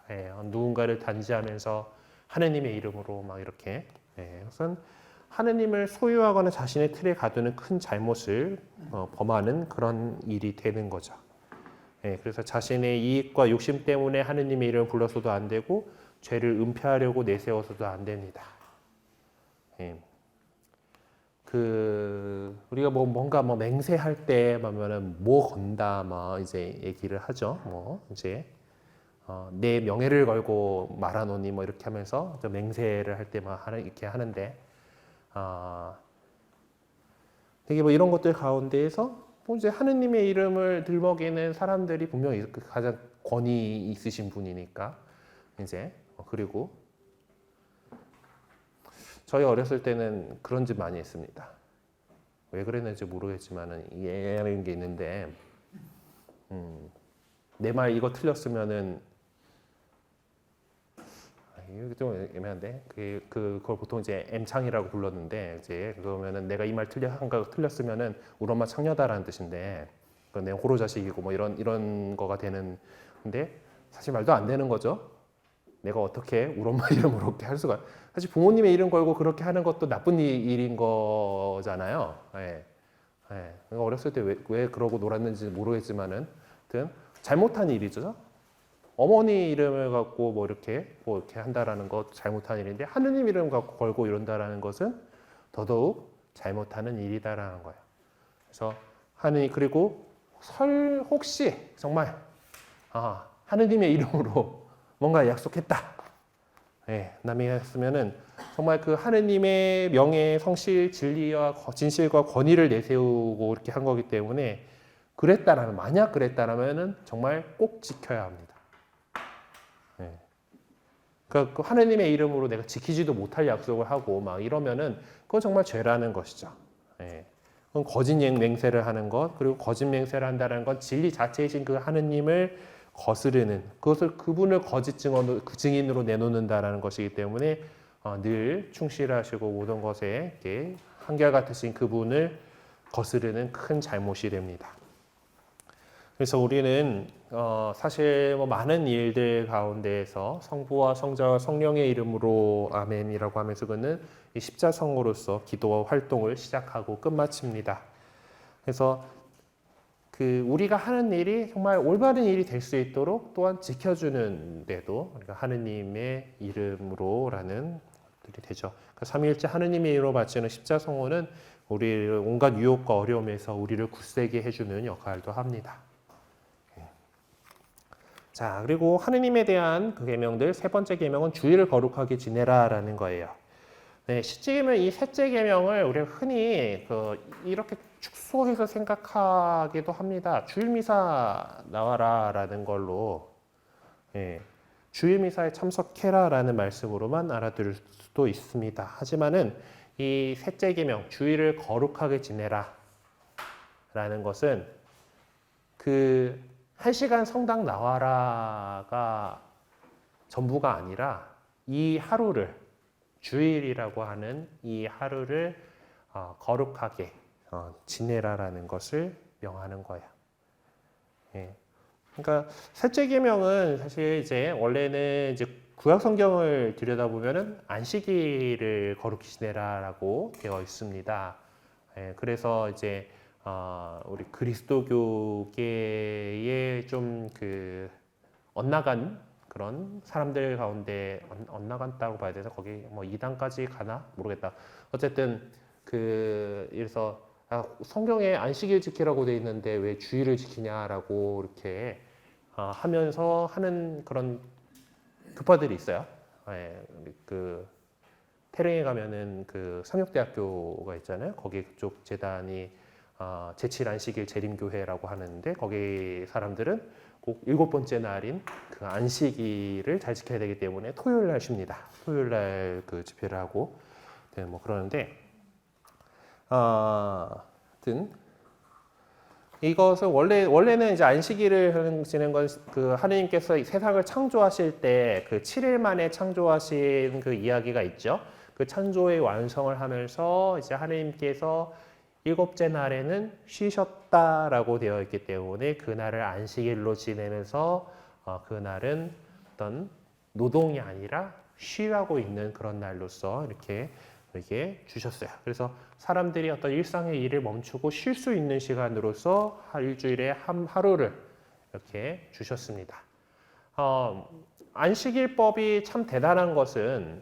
Speaker 1: 예, 누군가를 단지하면서 하느님의 이름으로 막 이렇게 우선 하느님을 소유하거나 자신의 틀에 가두는 큰 잘못을 범하는 그런 일이 되는 거죠. 예, 그래서 자신의 이익과 욕심 때문에 하느님의 이름을 불러서도 안 되고 죄를 은폐하려고 내세워서도 안 됩니다. 예. 우리가 뭔가 맹세할 때 보면은 뭐 건다 이제 얘기를 하죠. 이제 내 명예를 걸고 말하노니 이렇게 하면서 맹세를 할 때 이렇게 하는데 되게 이런 것들 가운데에서 이제 하느님의 이름을 들먹이는 사람들이 분명히 가장 권위 있으신 분이니까 이제 그리고 저희 어렸을 때는 그런 짓 많이 했습니다. 왜 그랬는지 모르겠지만은 이해하는 게 있는데 내 말 이거 틀렸으면은 이게 좀 애매한데 그걸 보통 이제 M창이라고 불렀는데 이제 그러면은 내가 이 말 틀렸으면은 우리 엄마 창녀다라는 뜻인데 내 호로 자식이고 이런 거가 되는 근데 사실 말도 안 되는 거죠. 내가 어떻게 우리 엄마 이름으로 그렇게 할 수가 사실 부모님의 이름 걸고 그렇게 하는 것도 나쁜 일인 거잖아요. 예. 예. 어렸을 때 왜 그러고 놀았는지 모르겠지만은 하여튼 잘못한 일이죠. 어머니 이름을 갖고 이렇게 한다라는 것 잘못한 일인데 하느님 이름 갖고 걸고 이런다라는 것은 더더욱 잘못하는 일이다라는 거예요. 그래서 하느님 그리고 혹시 정말 하느님의 이름으로 뭔가 약속했다. 예, 남이 했으면은 정말 그 하느님의 명예, 성실, 진리와 진실과 권위를 내세우고 이렇게 한 거기 때문에 만약 그랬다라면은 정말 꼭 지켜야 합니다. 예. 그러니까 그 하느님의 이름으로 내가 지키지도 못할 약속을 하고 이러면은 그건 정말 죄라는 것이죠. 예. 그건 거짓 맹세를 하는 것 그리고 거짓 맹세를 한다는 건 진리 자체이신 그 하느님을 거스르는 그분을 거짓 증인으로 내놓는다라는 것이기 때문에 늘 충실하시고 모든 것에 이렇게 한결같으신 그분을 거스르는 큰 잘못이 됩니다. 그래서 우리는 사실 뭐 많은 일들 가운데에서 성부와 성자와 성령의 이름으로 아멘이라고 하면서 그는 이 십자성으로서 기도 활동을 시작하고 끝마칩니다. 그래서 그 우리가 하는 일이 정말 올바른 일이 될 수 있도록 또한 지켜주는데도 우리가 하느님의 이름으로라는 것들이 되죠. 그 삼위일체 하느님의 이름으로 바치는 십자성호는 우리를 온갖 유혹과 어려움에서 우리를 굳세게 해주는 역할도 합니다. 자, 그리고 하느님에 대한 그 계명들 세 번째 계명은 주의를 거룩하게 지내라라는 거예요. 네, 실제 계명 이 셋째 계명을 우리가 흔히 이렇게 축소해서 생각하기도 합니다. 주일 미사 나와라라는 걸로 주일 미사에 참석해라라는 말씀으로만 알아들을 수도 있습니다. 하지만은 이 셋째 계명 주일을 거룩하게 지내라라는 것은 그 1시간 성당 나와라가 전부가 아니라 이 하루를 주일이라고 하는 이 하루를 거룩하게 지내라라는 것을 명하는 거예요. 그러니까 셋째 계명은 사실 이제 원래는 이제 구약 성경을 들여다보면은 안식일을 거룩히 지내라라고 되어 있습니다. 그래서 이제 우리 그리스도교계에 좀 그 엇나간 그런 사람들 가운데 엇나간다고 봐야 되나? 거기 뭐 이단까지 가나 모르겠다. 어쨌든 그래서 성경에 안식일 지키라고 돼 있는데 왜 주일을 지키냐라고 이렇게 하면서 하는 그런 교파들이 있어요. 그 태릉에 가면은 그 상역대학교가 있잖아요. 거기 그쪽 재단이 제7 안식일 재림교회라고 하는데 거기 사람들은 꼭 7번째 날인 그 안식일을 잘 지켜야 되기 때문에 토요일 날 쉽니다. 토요일 날 그 집회를 하고 뭐 그러는데 하여튼 이것은 원래는 이제 안식일을 지낸 건 그 하느님께서 세상을 창조하실 때 그 7일 만에 창조하신 그 이야기가 있죠. 그 창조의 완성을 하면서 이제 하느님께서 7째 날에는 쉬셨다라고 되어 있기 때문에 그날을 안식일로 지내면서 그날은 어떤 노동이 아니라 쉬라고 있는 그런 날로서 이렇게 주셨어요. 그래서 사람들이 어떤 일상의 일을 멈추고 쉴 수 있는 시간으로서 일주일에 한 하루를 이렇게 주셨습니다. 안식일법이 참 대단한 것은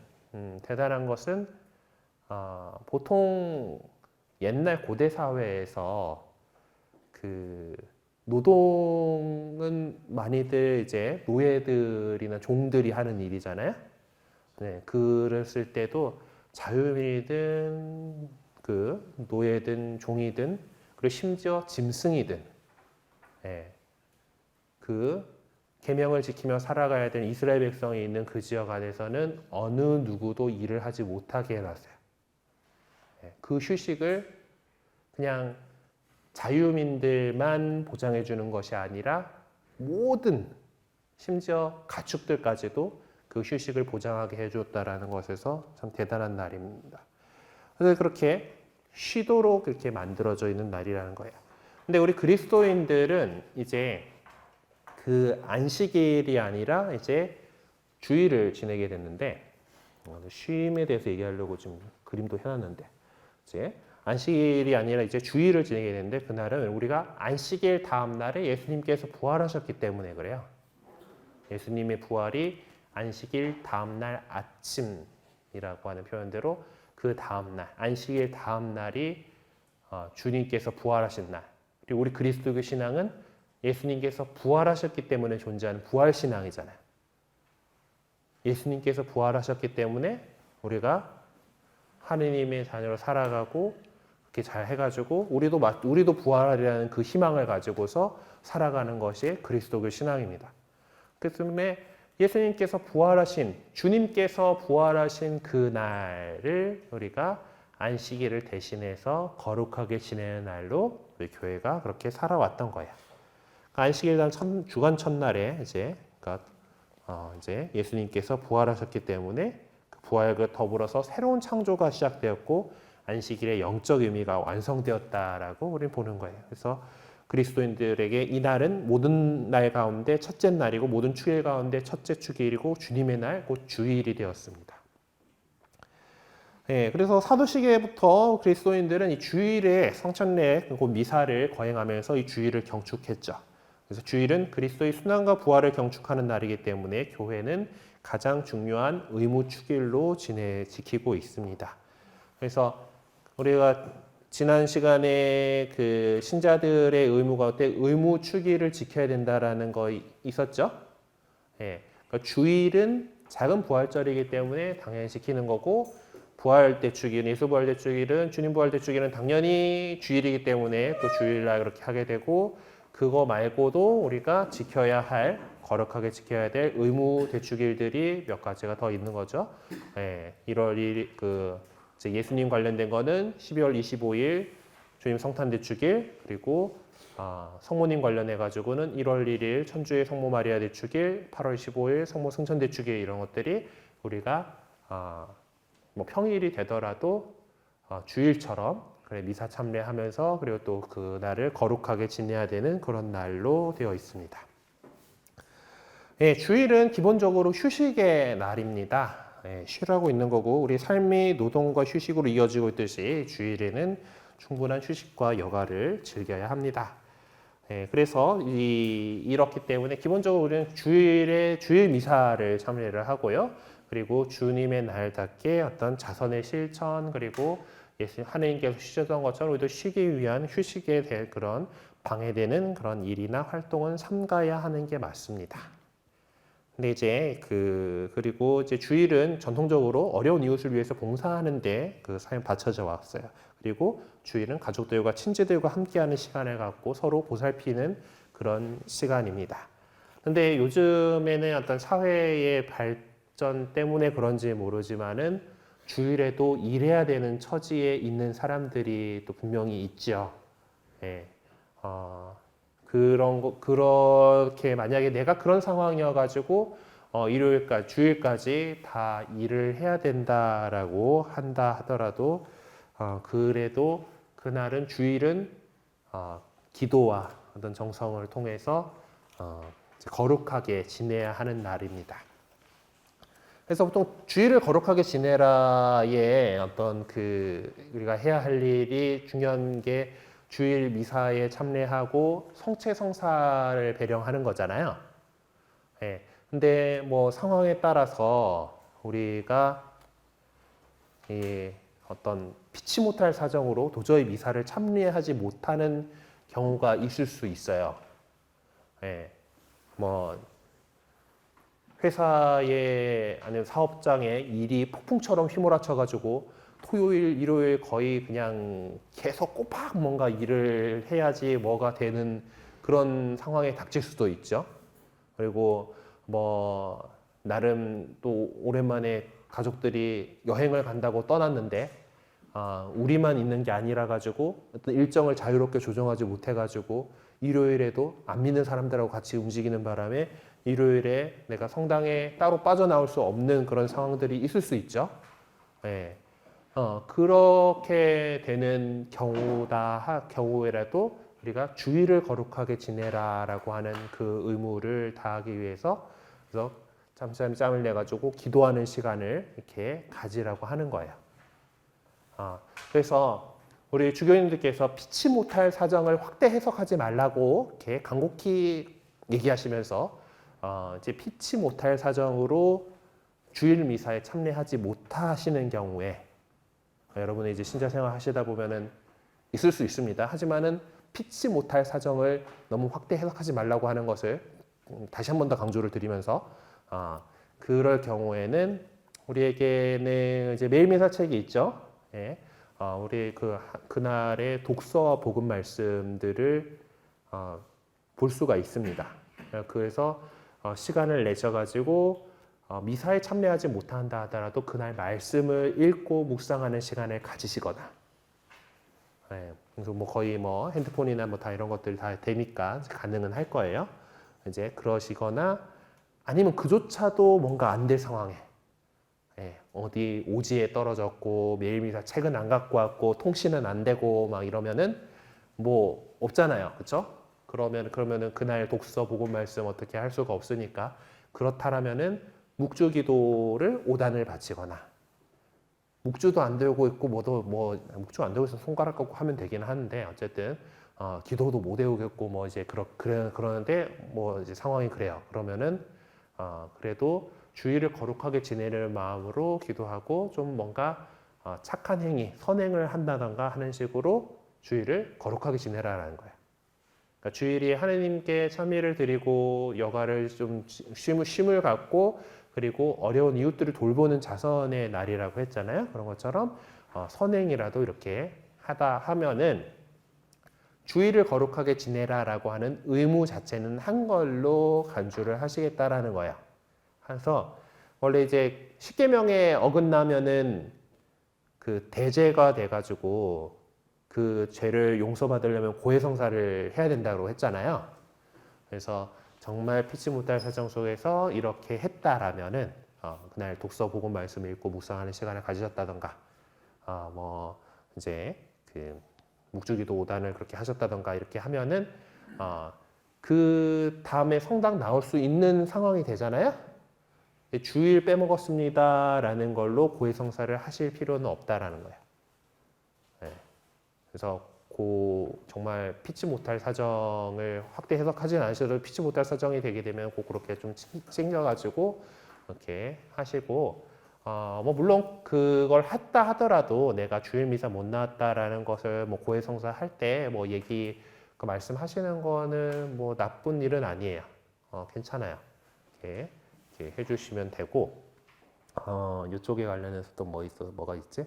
Speaker 1: 보통 옛날 고대 사회에서 그 노동은 많이들 이제 노예들이나 종들이 하는 일이잖아요. 네, 그랬을 때도 자유인이든 그 노예든 종이든 그리고 심지어 짐승이든 그 계명을 지키며 살아가야 되는 이스라엘 백성이 있는 그 지역 안에서는 어느 누구도 일을 하지 못하게 해놨어요. 그 휴식을 그냥 자유민들만 보장해 주는 것이 아니라 모든 심지어 가축들까지도 그 휴식을 보장하게 해줬다라는 것에서 참 대단한 날입니다. 그래서 그렇게 쉬도록 그렇게 만들어져 있는 날이라는 거예요. 근데 우리 그리스도인들은 이제 그 안식일이 아니라 이제 주일을 지내게 됐는데 쉼에 대해서 얘기하려고 지금 그림도 해놨는데 이제 안식일이 아니라 이제 주일을 지내게 되는데 그날은 우리가 안식일 다음 날에 예수님께서 부활하셨기 때문에 그래요. 예수님의 부활이 안식일 다음 날 아침이라고 하는 표현대로 그 다음 날, 안식일 다음 날이 주님께서 부활하신 날. 그리고 우리 그리스도교 신앙은 예수님께서 부활하셨기 때문에 존재하는 부활 신앙이잖아요. 예수님께서 부활하셨기 때문에 우리가 하느님의 자녀로 살아가고 그렇게 잘 해가지고 우리도 부활이라는 그 희망을 가지고서 살아가는 것이 그리스도교 신앙입니다. 그렇기 때문에 예수님께서 주님께서 부활하신 그 날을 우리가 안식일을 대신해서 거룩하게 지내는 날로 우리 교회가 그렇게 살아왔던 거예요. 안식일당 주간 첫날에 이제 예수님께서 부활하셨기 때문에 그 부활과 더불어서 새로운 창조가 시작되었고 안식일의 영적 의미가 완성되었다라고 우리는 보는 거예요. 그래서 그리스도인들에게 이 날은 모든 날 가운데 첫째 날이고 모든 주일 가운데 첫째 주일이고 주님의 날 곧 주일이 되었습니다. 예, 그래서 사도시대부터 그리스도인들은 이 주일에 성찬례 곧 미사를 거행하면서 이 주일을 경축했죠. 그래서 주일은 그리스도의 순환과 부활을 경축하는 날이기 때문에 교회는 가장 중요한 의무 축일로 지키고 있습니다. 그래서 우리가 지난 시간에 그 신자들의 의무 가운데 의무 축일을 지켜야 된다라는 거 있었죠. 예, 그러니까 주일은 작은 부활절이기 때문에 당연히 지키는 거고 부활 때 주일, 예수 부활 때 주일은 주님 부활 때 주일은 당연히 주일이기 때문에 또 주일날 그렇게 하게 되고 그거 말고도 우리가 지켜야 할 거룩하게 지켜야 될 의무 대축일들이 몇 가지가 더 있는 거죠. 예, 1월 1일 이제 예수님 관련된 거는 12월 25일 주님 성탄 대축일 그리고 성모님 관련해 가지고는 1월 1일 천주의 성모 마리아 대축일, 8월 15일 성모 승천 대축일 이런 것들이 우리가 뭐 평일이 되더라도 주일처럼 그래 미사 참례하면서 그리고 또 그 날을 거룩하게 지내야 되는 그런 날로 되어 있습니다. 예, 주일은 기본적으로 휴식의 날입니다. 예, 쉬라고 있는 거고 우리 삶이 노동과 휴식으로 이어지고 있듯이 주일에는 충분한 휴식과 여가를 즐겨야 합니다. 예, 그래서 이렇기 때문에 기본적으로 우리는 주일에 주일 미사를 참례를 하고요. 그리고 주님의 날답게 어떤 자선의 실천 그리고 하나님께서 쉬셨던 것처럼 우리도 쉬기 위한 휴식에 대한 그런 방해되는 그런 일이나 활동은 삼가야 하는 게 맞습니다. 근데 이제 그리고 이제 주일은 전통적으로 어려운 이웃을 위해서 봉사하는데 그 사연 바쳐져 왔어요. 그리고 주일은 가족들과 친지들과 함께하는 시간을 갖고 서로 보살피는 그런 시간입니다. 근데 요즘에는 어떤 사회의 발전 때문에 그런지 모르지만은 주일에도 일해야 되는 처지에 있는 사람들이 또 분명히 있죠. 예. 그렇게 만약에 내가 그런 상황이어가지고 일요일까지 주일까지 다 일을 해야 된다라고 한다 하더라도 그래도 그날은 주일은 기도와 어떤 정성을 통해서 거룩하게 지내야 하는 날입니다. 그래서 보통 주일을 거룩하게 지내라의 어떤 우리가 해야 할 일이 중요한 게 주일 미사에 참례하고 성체성사를 배령하는 거잖아요. 예. 근데 뭐 상황에 따라서 우리가 어떤 피치 못할 사정으로 도저히 미사를 참례하지 못하는 경우가 있을 수 있어요. 예. 뭐 회사에 아니면 사업장에 일이 폭풍처럼 휘몰아쳐가지고 토요일, 일요일 거의 그냥 계속 꼬박 뭔가 일을 해야지 뭐가 되는 그런 상황에 닥칠 수도 있죠. 그리고 뭐 나름 또 오랜만에 가족들이 여행을 간다고 떠났는데 우리만 있는 게 아니라 가지고 어떤 일정을 자유롭게 조정하지 못해 가지고 일요일에도 안 믿는 사람들하고 같이 움직이는 바람에 일요일에 내가 성당에 따로 빠져나올 수 없는 그런 상황들이 있을 수 있죠. 예. 그렇게 되는 경우에라도 우리가 주일을 거룩하게 지내라라고 하는 그 의무를 다하기 위해서 그래서 잠시 짬을 내 가지고 기도하는 시간을 이렇게 가지라고 하는 거예요. 그래서 우리 주교님들께서 피치 못할 사정을 확대 해석하지 말라고 이렇게 간곡히 얘기하시면서 이제 피치 못할 사정으로 주일 미사에 참례하지 못하시는 경우에 여러분이 이제 신자 생활 하시다 보면은 있을 수 있습니다. 하지만은 피치 못할 사정을 너무 확대 해석하지 말라고 하는 것을 다시 한 번 더 강조를 드리면서 그럴 경우에는 우리에게는 이제 매일 미사책이 있죠. 예. 우리 그날의 독서와 복음 말씀들을 볼 수가 있습니다. 그래서 시간을 내셔가지고 미사에 참여하지 못한다 하더라도 그날 말씀을 읽고 묵상하는 시간을 가지시거나, 그래서 뭐 거의 뭐 핸드폰이나 뭐 다 이런 것들 다 되니까 가능은 할 거예요. 이제 그러시거나 아니면 그조차도 뭔가 안 될 상황에 어디 오지에 떨어졌고 매일 미사 책은 안 갖고 왔고 통신은 안 되고 막 이러면은 뭐 없잖아요, 그렇죠? 그러면은 그날 독서 복음 말씀 어떻게 할 수가 없으니까 그렇다라면은 묵주 기도를 5단을 바치거나 묵주도 안 들고 있고 묵주 안 들고 있어서 손가락 꺾고 하면 되긴 하는데 어쨌든 기도도 못 외우겠고 뭐 이제 그러는데 뭐 이제 상황이 그래요. 그러면은 그래도 주일을 거룩하게 지내는 마음으로 기도하고 좀 뭔가 착한 행위, 선행을 한다던가 하는 식으로 주일을 거룩하게 지내라라는 거예요. 그러니까 주일이 하나님께 참여를 드리고 여가를 좀 쉼을 갖고 그리고 어려운 이웃들을 돌보는 자선의 날이라고 했잖아요. 그런 것처럼 선행이라도 이렇게 하면은 주일을 거룩하게 지내라라고 하는 의무 자체는 한 걸로 간주를 하시겠다라는 거예요. 그래서 원래 이제 십계명에 어긋나면은 그 대죄가 돼가지고 그 죄를 용서받으려면 고해성사를 해야 된다고 했잖아요. 그래서 정말 피치 못할 사정 속에서 이렇게 했다라면은 그날 독서 복음 말씀 읽고 묵상하는 시간을 가지셨다던가 뭐 이제 그 묵주기도 5단을 그렇게 하셨다던가 이렇게 하면은 그 다음에 성당 나올 수 있는 상황이 되잖아요. 주일 빼먹었습니다라는 걸로 고해성사를 하실 필요는 없다라는 거예요. 네. 그래서 정말 피치 못할 사정을 확대 해석하진 않으셔도 피치 못할 사정이 되게 되면 꼭 그렇게 좀 챙겨가지고 이렇게 하시고 뭐 물론 그걸 했다 하더라도 내가 주일 미사 못 나왔다라는 것을 뭐 고해성사 할 때 뭐 그 말씀하시는 거는 뭐 나쁜 일은 아니에요. 괜찮아요. 이렇게 해주시면 되고 이쪽에 관련해서 또 뭐가 있지?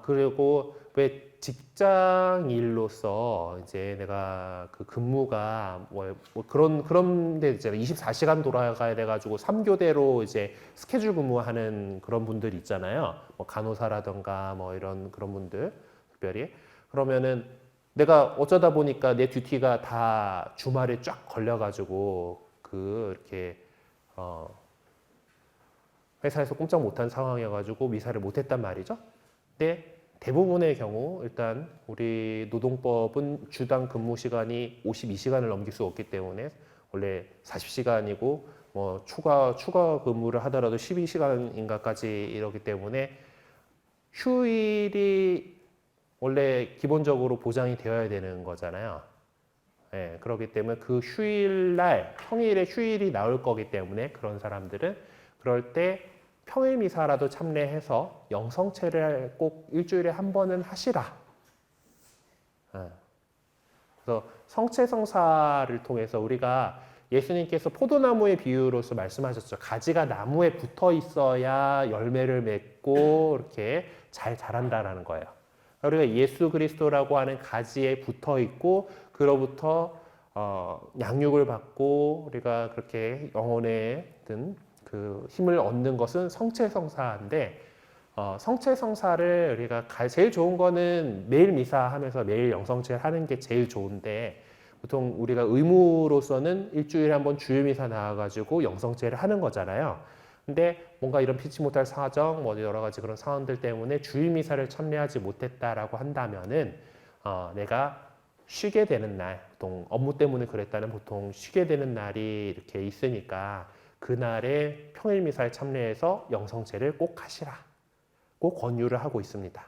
Speaker 1: 그리고 왜 직장 일로서 이제 내가 그 근무가 뭐 그런 데 있잖아요. 24시간 돌아가야 돼가지고 3교대로 이제 스케줄 근무하는 그런 분들 있잖아요. 뭐 간호사라던가 뭐 이런 그런 분들 특별히 그러면은 내가 어쩌다 보니까 내 듀티가 다 주말에 쫙 걸려가지고 이렇게 회사에서 꼼짝 못한 상황이어가지고 미사를 못했단 말이죠. 근데 대부분의 경우 일단 우리 노동법은 주당 근무 시간이 52시간을 넘길 수 없기 때문에 원래 40시간이고 뭐 추가 근무를 하더라도 12시간인가까지 이러기 때문에 휴일이 원래 기본적으로 보장이 되어야 되는 거잖아요. 네, 그렇기 때문에 그 휴일날 평일에 휴일이 나올 거기 때문에 그런 사람들은 그럴 때 평일 미사라도 참례해서 영성체를 꼭 일주일에 한 번은 하시라. 그래서 성체성사를 통해서 우리가 예수님께서 포도나무의 비유로서 말씀하셨죠. 가지가 나무에 붙어 있어야 열매를 맺고 이렇게 잘 자란다라는 거예요. 우리가 예수 그리스도라고 하는 가지에 붙어 있고 그로부터 양육을 받고 우리가 그렇게 영혼의 그 힘을 얻는 것은 성체성사인데 성체성사를 우리가 제일 좋은 거는 매일 미사하면서 매일 영성체를 하는 게 제일 좋은데 보통 우리가 의무로서는 일주일에 한 번 주일 미사 나와가지고 영성체를 하는 거잖아요. 근데 뭔가 이런 피치 못할 사정, 뭐 여러 가지 그런 상황들 때문에 주일 미사를 참여하지 못했다라고 한다면은 내가 쉬게 되는 날, 보통 업무 때문에 그랬다는 보통 쉬게 되는 날이 이렇게 있으니까 그날에 평일 미사에 참여해서 영성체를 꼭 하시라. 꼭 권유를 하고 있습니다.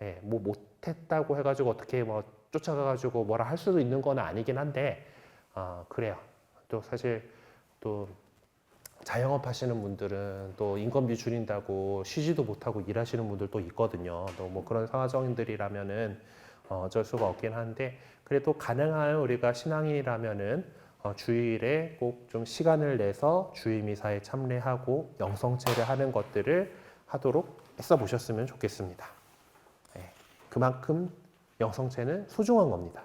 Speaker 1: 예, 뭐 못했다고 해가지고 어떻게 뭐 쫓아가가지고 뭐라 할 수도 있는 건 아니긴 한데 그래요. 또 사실 또 자영업 하시는 분들은 또 인건비 줄인다고 쉬지도 못하고 일하시는 분들도 있거든요. 또 뭐 그런 상하정인들이라면은 어쩔 수가 없긴 한데 그래도 가능한 우리가 신앙인이라면은 주일에 꼭 좀 시간을 내서 주일 미사에 참례하고 영성체를 하는 것들을 하도록 애써 보셨으면 좋겠습니다. 네, 그만큼 영성체는 소중한 겁니다.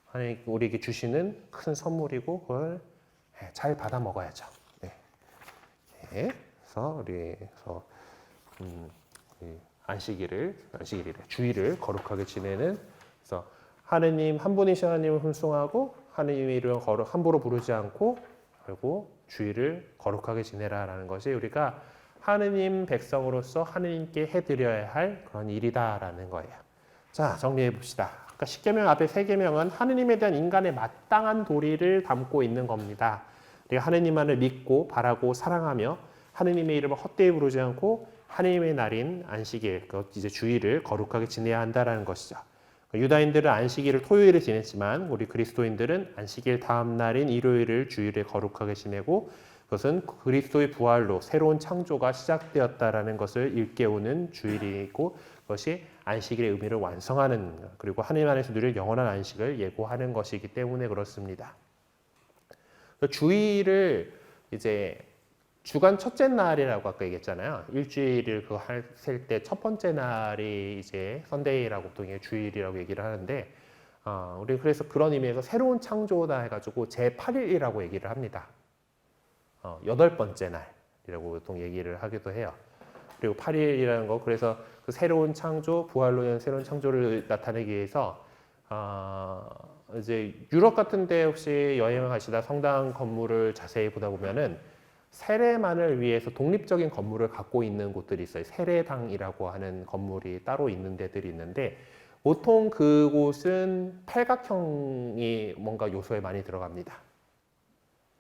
Speaker 1: 하나님 우리에게 주시는 큰 선물이고 그걸 잘 받아 먹어야죠. 네. 네. 그래서 안식일을 주일을 거룩하게 지내는 그래서 하느님 한 분이신 하나님을 hun송하고 하느님의 이름을 함부로 부르지 않고 그리고 주일을 거룩하게 지내라라는 것이 우리가 하느님 백성으로서 하느님께 해드려야 할 그런 일이다라는 거예요. 자, 정리해 봅시다. 아까 십계명 앞에 세 계명은 하느님에 대한 인간의 마땅한 도리를 담고 있는 겁니다. 우리가 하느님만을 믿고 바라고 사랑하며 하느님의 이름을 헛되이 부르지 않고 하느님의 날인 안식일, 이제 주일을 거룩하게 지내야 한다라는 것이죠. 유다인들은 안식일을 토요일에 지냈지만 우리 그리스도인들은 안식일 다음 날인 일요일을 주일에 거룩하게 지내고 그것은 그리스도의 부활로 새로운 창조가 시작되었다라는 것을 일깨우는 주일이고 그것이 안식일의 의미를 완성하는 그리고 하나님 안에서 누릴 영원한 안식을 예고하는 것이기 때문에 그렇습니다. 주일을 이제 주간 첫째 날이라고 아까 얘기했잖아요. 일주일을 그거 했을 때 첫 번째 날이 이제 선데이라고 보통 주일이라고 얘기를 하는데 우리 그래서 그런 의미에서 새로운 창조다 해가지고 제8일이라고 얘기를 합니다. 여덟 번째 날이라고 보통 얘기를 하기도 해요. 그리고 8일이라는 거 그래서 그 새로운 창조, 부활로 인한 새로운 창조를 나타내기 위해서 이제 유럽 같은데 혹시 여행을 가시다 성당 건물을 자세히 보다 보면은 세례만을 위해서 독립적인 건물을 갖고 있는 곳들이 있어요. 세례당이라고 하는 건물이 따로 있는 데들이 있는데 보통 그곳은 팔각형이 뭔가 요소에 많이 들어갑니다.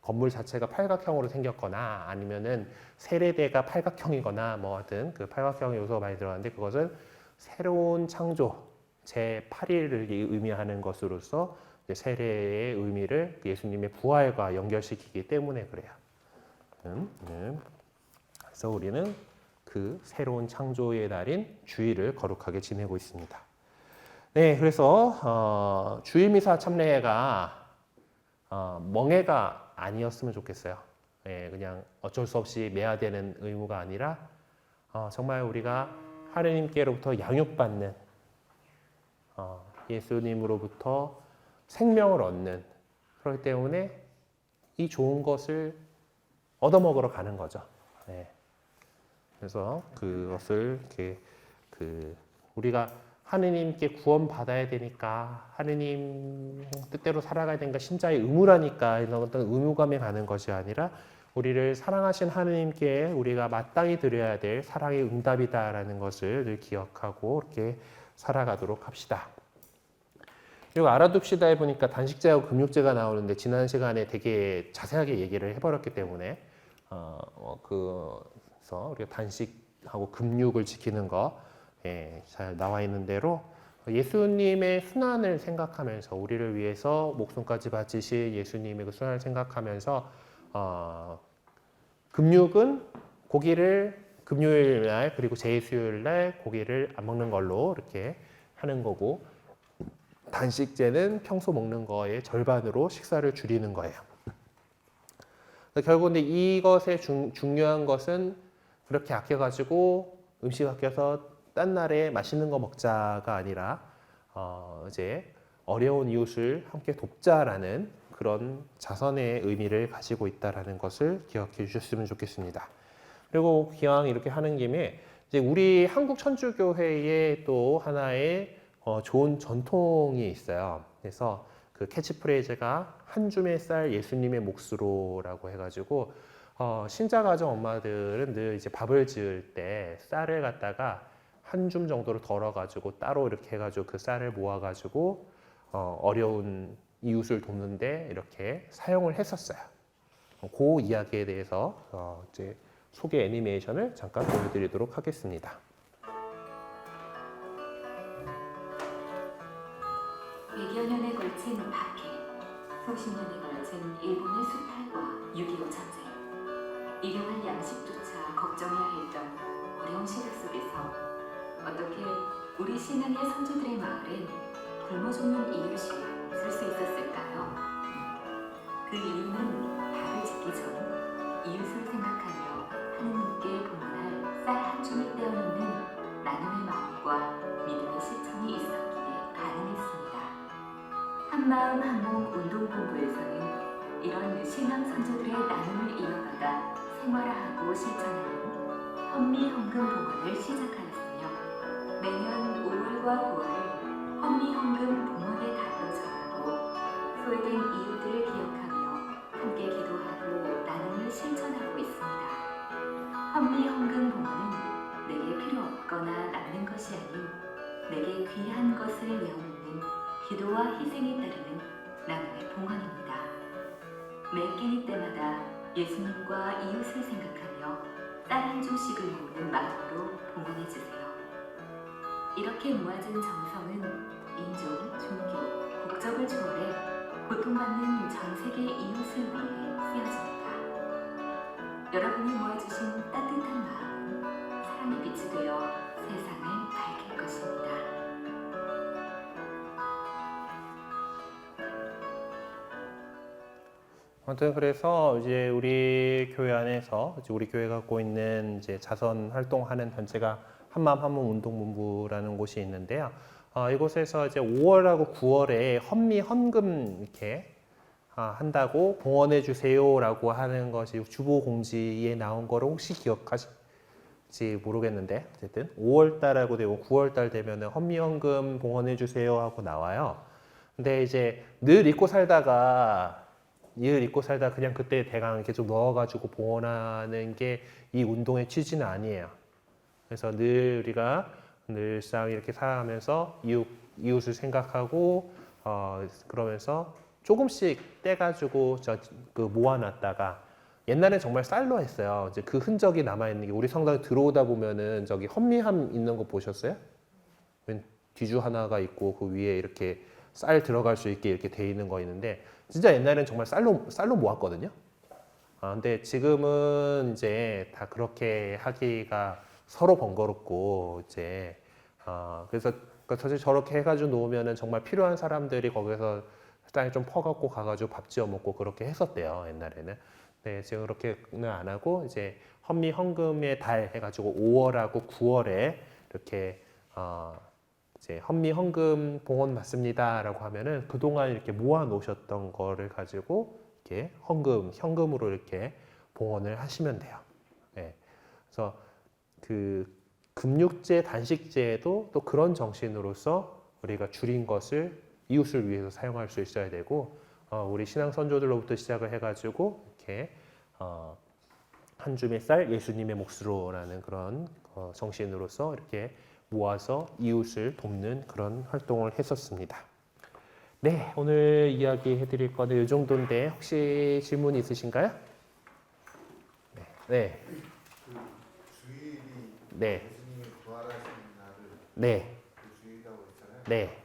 Speaker 1: 건물 자체가 팔각형으로 생겼거나 아니면은 세례대가 팔각형이거나 뭐 하여튼 그 팔각형 요소가 많이 들어가는데 그것은 새로운 창조 제8일을 의미하는 것으로서 세례의 의미를 예수님의 부활과 연결시키기 때문에 그래요. 그래서 우리는 그 새로운 창조의 날인 주일을 거룩하게 지내고 있습니다. 네, 그래서 주일미사 참례가 멍해가 아니었으면 좋겠어요. 예, 그냥 어쩔 수 없이 매야 되는 의무가 아니라 정말 우리가 하느님께로부터 양육받는 예수님으로부터 생명을 얻는 그렇기 때문에 이 좋은 것을 얻어먹으러 가는 거죠. 예. 그래서 그것을 이렇게 우리가 하느님께 구원 받아야 되니까 하느님 뜻대로 살아가야 되니까 신자의 의무라니까 이런 어떤 의무감에 가는 것이 아니라 우리를 사랑하신 하느님께 우리가 마땅히 드려야 될 사랑의 응답이다라는 것을 늘 기억하고 이렇게 살아가도록 합시다. 그리고 알아둡시다에 보니까 단식제하고 금육제가 나오는데 지난 시간에 되게 자세하게 얘기를 해버렸기 때문에 그래서 우리가 단식하고 금육을 지키는 거 잘 나와 있는 대로 예수님의 순환을 생각하면서 우리를 위해서 목숨까지 바치신 예수님의 그 순환을 생각하면서 금육은 고기를 금요일 날 그리고 제수요일 날 고기를 안 먹는 걸로 이렇게 하는 거고 단식제는 평소 먹는 거의 절반으로 식사를 줄이는 거예요. 결국 근데 이것의 중요한 것은 그렇게 아껴가지고 음식 아껴서 딴 날에 맛있는 거 먹자가 아니라 이제 어려운 이웃을 함께 돕자라는 그런 자선의 의미를 가지고 있다라는 것을 기억해 주셨으면 좋겠습니다. 그리고 기왕 이렇게 하는 김에 이제 우리 한국 천주교회에 또 하나의 좋은 전통이 있어요. 그래서 그 캐치프레이즈가 한 줌의 쌀 예수님의 몫으로라고 해가지고 신자 가정 엄마들은 늘 이제 밥을 지을 때 쌀을 갖다가 한 줌 정도를 덜어가지고 따로 이렇게 해가지고 그 쌀을 모아가지고 어려운 이웃을 돕는데 이렇게 사용을 했었어요. 그 이야기에 대해서 이제 소개 애니메이션을 잠깐 보여드리도록 하겠습니다.
Speaker 3: 100여 년에 걸친 박해, 수십 년에 걸친 일본의 수탈과 6.25 전쟁, 일용할 양식조차 걱정해야 했던 어려운 시대 속에서 어떻게 우리 신앙의 선조들의 마을엔 굶어 죽는 이웃이 있을 수 있었을까요? 그 이유는 밥을 짓기 전 이웃을 생각하며 하느님께 봉헌할 쌀 한 줌을 떼어놓는 나눔의 마음과 믿음의 실천이 있었기에 가능했습니다. 한마음 한몸 운동본부에서는 이런 신앙 선조들의 나눔을 이어받아 생활화하고 실천하는 헌미헌금 봉헌을 시작하였으며 매년 5월과 9월 헌미헌금 봉헌의 달로 정하고 소외된 이웃들을 기억하며 함께 기도하고 것을 내어놓는 기도와 희생에 따르는 나눔의 봉헌입니다. 매 끼니 때마다 예수님과 이웃을 생각하며 쌀 한 조씩을 모으는 마음으로 봉헌해주세요. 이렇게 모아진 정성은 인종, 종교, 국적을 초월해 고통받는 전 세계 이웃을 위해 쓰여집니다. 여러분이 모아주신 따뜻한 마음은 사랑의 빛이 되어 세상을 밝힐 것입니다.
Speaker 1: 아무튼 그래서 이제 우리 교회 안에서 이제 우리 교회가 갖고 있는 이제 자선 활동하는 단체가 한마음 한몸 운동본부라는 곳이 있는데요. 이곳에서 이제 5월하고 9월에 헌미 헌금 이렇게 한다고 봉헌해 주세요라고 하는 것이 주보 공지에 나온 거를 혹시 기억하실지 모르겠는데 어쨌든 5월 달하고 되고 9월 달 되면은 헌미 헌금 봉헌해 주세요 하고 나와요. 근데 이제 늘 잊고 살다가 그냥 그때 대강 이렇게 좀 넣어가지고 봉헌하는 게 이 운동의 취지는 아니에요. 그래서 늘 우리가 늘상 이렇게 살아가면서 이웃을 생각하고 그러면서 조금씩 떼가지고 모아놨다가 옛날에 정말 쌀로 했어요. 이제 그 흔적이 남아 있는 게 우리 성당에 들어오다 보면은 저기 헌미함 있는 거 보셨어요? 뒤주 하나가 있고 그 위에 이렇게 쌀 들어갈 수 있게 이렇게 돼 있는 거 있는데 진짜 옛날에는 정말 쌀로 모았거든요. 근데 지금은 이제 다 그렇게 하기가 서로 번거롭고 이제 그래서 사실 저렇게 해가지고 놓으면은 정말 필요한 사람들이 거기서 쌀 좀 퍼갖고 가가지고 밥 지어 먹고 그렇게 했었대요 옛날에는. 네, 지금 그렇게는 안 하고 이제 헌미 헌금의 달 해가지고 5월하고 9월에 이렇게 이제 헌미 헌금 봉헌 받습니다라고 하면은 그동안 이렇게 모아 놓으셨던 거를 가지고 이렇게 현금으로 이렇게 봉헌을 하시면 돼요. 네. 그래서 그 금육제, 단식제에도 또 그런 정신으로서 우리가 줄인 것을 이웃을 위해서 사용할 수 있어야 되고 우리 신앙 선조들로부터 시작을 해가지고 이렇게 한 줌의 쌀 예수님의 몫으로라는 그런 정신으로서 이렇게 모아서 이웃을 돕는 그런 활동을 했었습니다. 네, 오늘 이야기 해드릴 거는 이 정도인데 혹시 질문 있으신가요? 네.
Speaker 4: 그 주일이
Speaker 1: 네.
Speaker 4: 예수님이 부활하신 날을
Speaker 1: 네.
Speaker 4: 그 주일이라고 했잖아요.
Speaker 1: 네.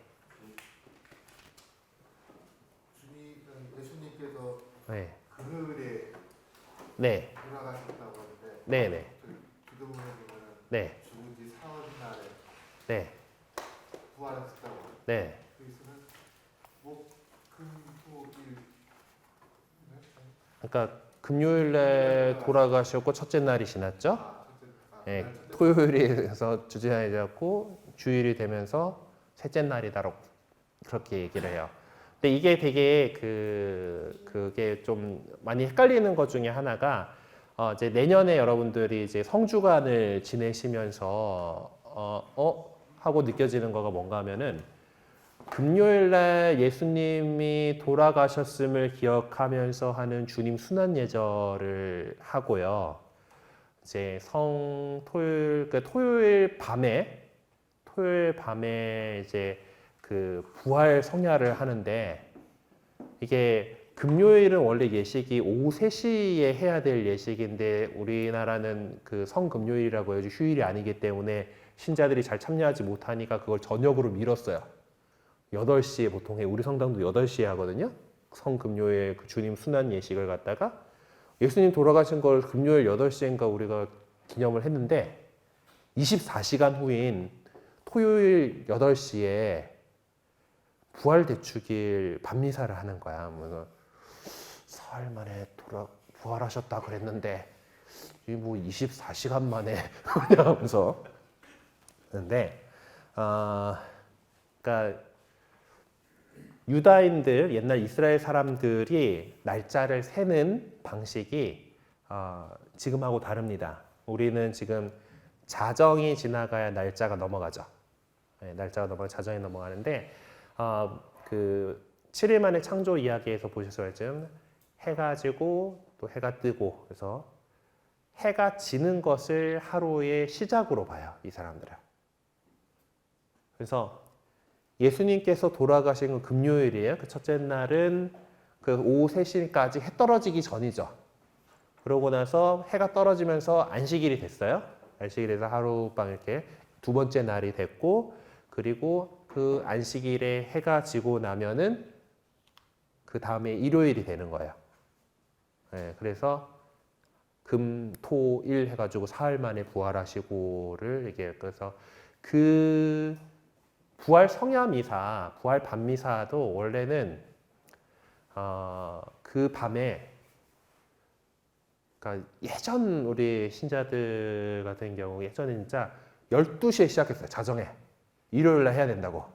Speaker 4: 예수님께서
Speaker 1: 네.
Speaker 4: 금요일에
Speaker 1: 네.
Speaker 4: 돌아가셨다고 하는데
Speaker 1: 네. 네.
Speaker 4: 기도문에 보면은
Speaker 1: 네.
Speaker 4: 죽은 지 사흘 날에
Speaker 1: 네.
Speaker 4: 부활하셨다고 해요.
Speaker 1: 네.
Speaker 4: 그래서는 목금토일
Speaker 1: 그러니까 금요일에 돌아가셨고 첫째 날이 지났죠? 네.
Speaker 4: 첫째
Speaker 1: 토요일에서 둘째 날이 지났고 주일이 되면서 셋째 날이다라고 그렇게 얘기를 해요. 근데 이게 되게 그게 좀 많이 헷갈리는 것 중에 하나가 이제 내년에 여러분들이 이제 성주간을 지내시면서 하고 느껴지는 거가 뭔가 하면은 금요일 날 예수님이 돌아가셨음을 기억하면서 하는 주님 순환 예절을 하고요. 이제 토요일 밤에 이제 그 부활 성야를 하는데 이게 금요일은 원래 예식이 오후 3시에 해야 될 예식인데 우리나라는 그 성금요일이라고 해야지 휴일이 아니기 때문에 신자들이 잘 참여하지 못하니까 그걸 저녁으로 미뤘어요. 8시에 보통 해. 우리 성당도 8시에 하거든요. 성금요일 그 주님 순환 예식을 갖다가 예수님 돌아가신 걸 금요일 8시인가 우리가 기념을 했는데 24시간 후인 토요일 8시에 부활대축일 밤미사를 하는 거야. 사흘 만에 부활하셨다 그랬는데 뭐 24시간 만에 하면서 근데 그러니까 유다인들 옛날 이스라엘 사람들이 날짜를 세는 방식이 지금하고 다릅니다. 우리는 지금 자정이 지나가야 날짜가 넘어가죠. 네, 날짜가 넘어가 자정이 넘어가는데 그 7일 만에 창조 이야기에서 보셨어야죠. 해가 지고 또 해가 뜨고 그래서 해가 지는 것을 하루의 시작으로 봐요. 이 사람들은. 그래서 예수님께서 돌아가신 건 금요일이에요. 그 첫째 날은 그 오후 3시까지 해 떨어지기 전이죠. 그러고 나서 해가 떨어지면서 안식일이 됐어요. 안식일이 돼서 하룻밤 이렇게 두 번째 날이 됐고, 그리고 그 안식일에 해가 지고 나면은 그 다음에 일요일이 되는 거예요. 네, 그래서 금, 토, 일 해가지고 사흘 만에 부활하시고를 이게 그래서 그 부활 성야미사, 부활 밤미사도 원래는 그 밤에 그러니까 예전 우리 신자들 같은 경우 예전에 진짜 12시에 시작했어요. 자정에 일요일 날 해야 된다고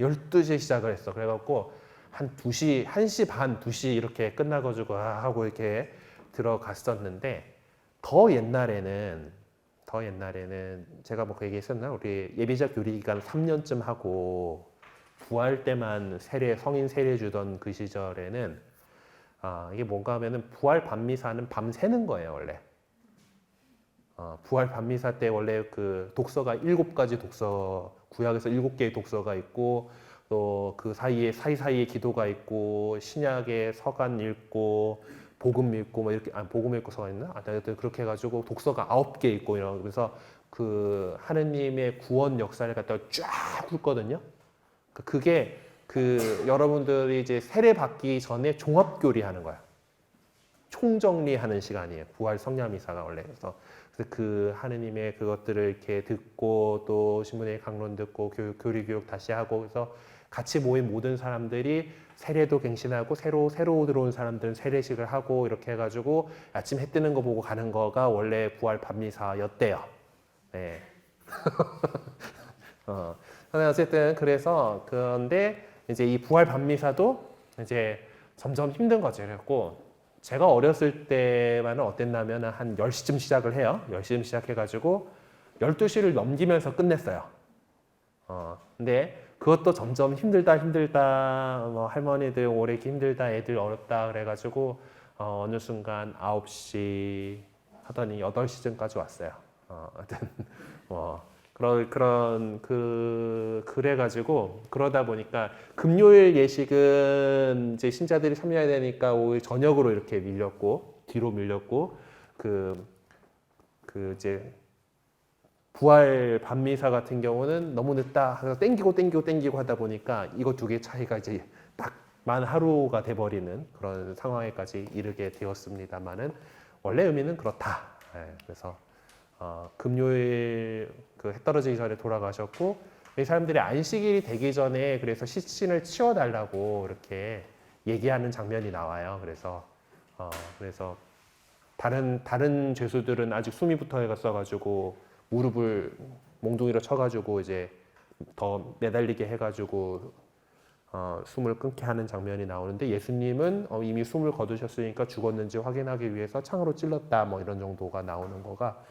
Speaker 1: 12시에 시작을 했어. 그래갖고 한 2시, 1시 반, 2시 이렇게 끝나가지고 하고 이렇게 들어갔었는데 더 옛날에는 제가 뭐 그 얘기 했었나? 우리 예비자 교리 기간 3년쯤 하고 부활 때만 성인 세례 주던 그 시절에는 이게 뭔가 하면은 부활 밤미사는 밤 새는 거예요, 원래. 부활 밤미사 때 원래 그 독서가 7가지 독서, 구약에서 7개의 독서가 있고 또 그 사이사이에 기도가 있고 신약의 서간 읽고 복음 읽고 뭐 이렇게 복음 읽고 서간 있나? 그렇게 해가지고 독서가 9개 있고 이러면서 그 하느님의 구원 역사를 갖다가 쫙 훑거든요. 그게 그 여러분들이 이제 세례 받기 전에 종합교리 하는 거야. 총정리하는 시간이에요. 부활 성야미사가 원래. 그래서 그 하느님의 그것들을 이렇게 듣고 또 신문의 강론 듣고 교리 교육 다시 하고 그래서 같이 모인 모든 사람들이 세례도 갱신하고 새로 들어온 사람들은 세례식을 하고 이렇게 해가지고 아침 해 뜨는 거 보고 가는 거가 원래 부활 밤미사였대요. 네. 어쨌든 그래서 그런데 이제 이 부활 밤미사도 이제 점점 힘든 거죠. 그래갖고 제가 어렸을 때만은 어땠냐면 한 10시쯤 시작을 해요. 10시쯤 시작해가지고 12시를 넘기면서 끝냈어요. 근데 그것도 점점 힘들다 뭐 할머니들 오래 힘들다 애들 어렵다 그래가지고 어느 순간 9시 하더니 8시쯤까지 왔어요. 하여튼 그래가지고 그러다 보니까 금요일 예식은 이제 신자들이 참여해야 되니까 오늘 저녁으로 이렇게 밀렸고 뒤로 밀렸고 그 이제 부활 밤미사 같은 경우는 너무 늦다 해서 땡기고 하다 보니까 이거 두 개 차이가 이제 딱 만 하루가 돼버리는 그런 상황에까지 이르게 되었습니다만은 원래 의미는 그렇다. 그래서 금요일 그 해 떨어지기 전에 돌아가셨고 이 사람들이 안식일이 되기 전에 그래서 시신을 치워달라고 이렇게 얘기하는 장면이 나와요. 그래서 다른 죄수들은 아직 숨이 붙어 있어가지고 무릎을 몽둥이로 쳐가지고 이제 더 매달리게 해가지고 숨을 끊게 하는 장면이 나오는데 예수님은 이미 숨을 거두셨으니까 죽었는지 확인하기 위해서 창으로 찔렀다 뭐 이런 정도가 나오는 거가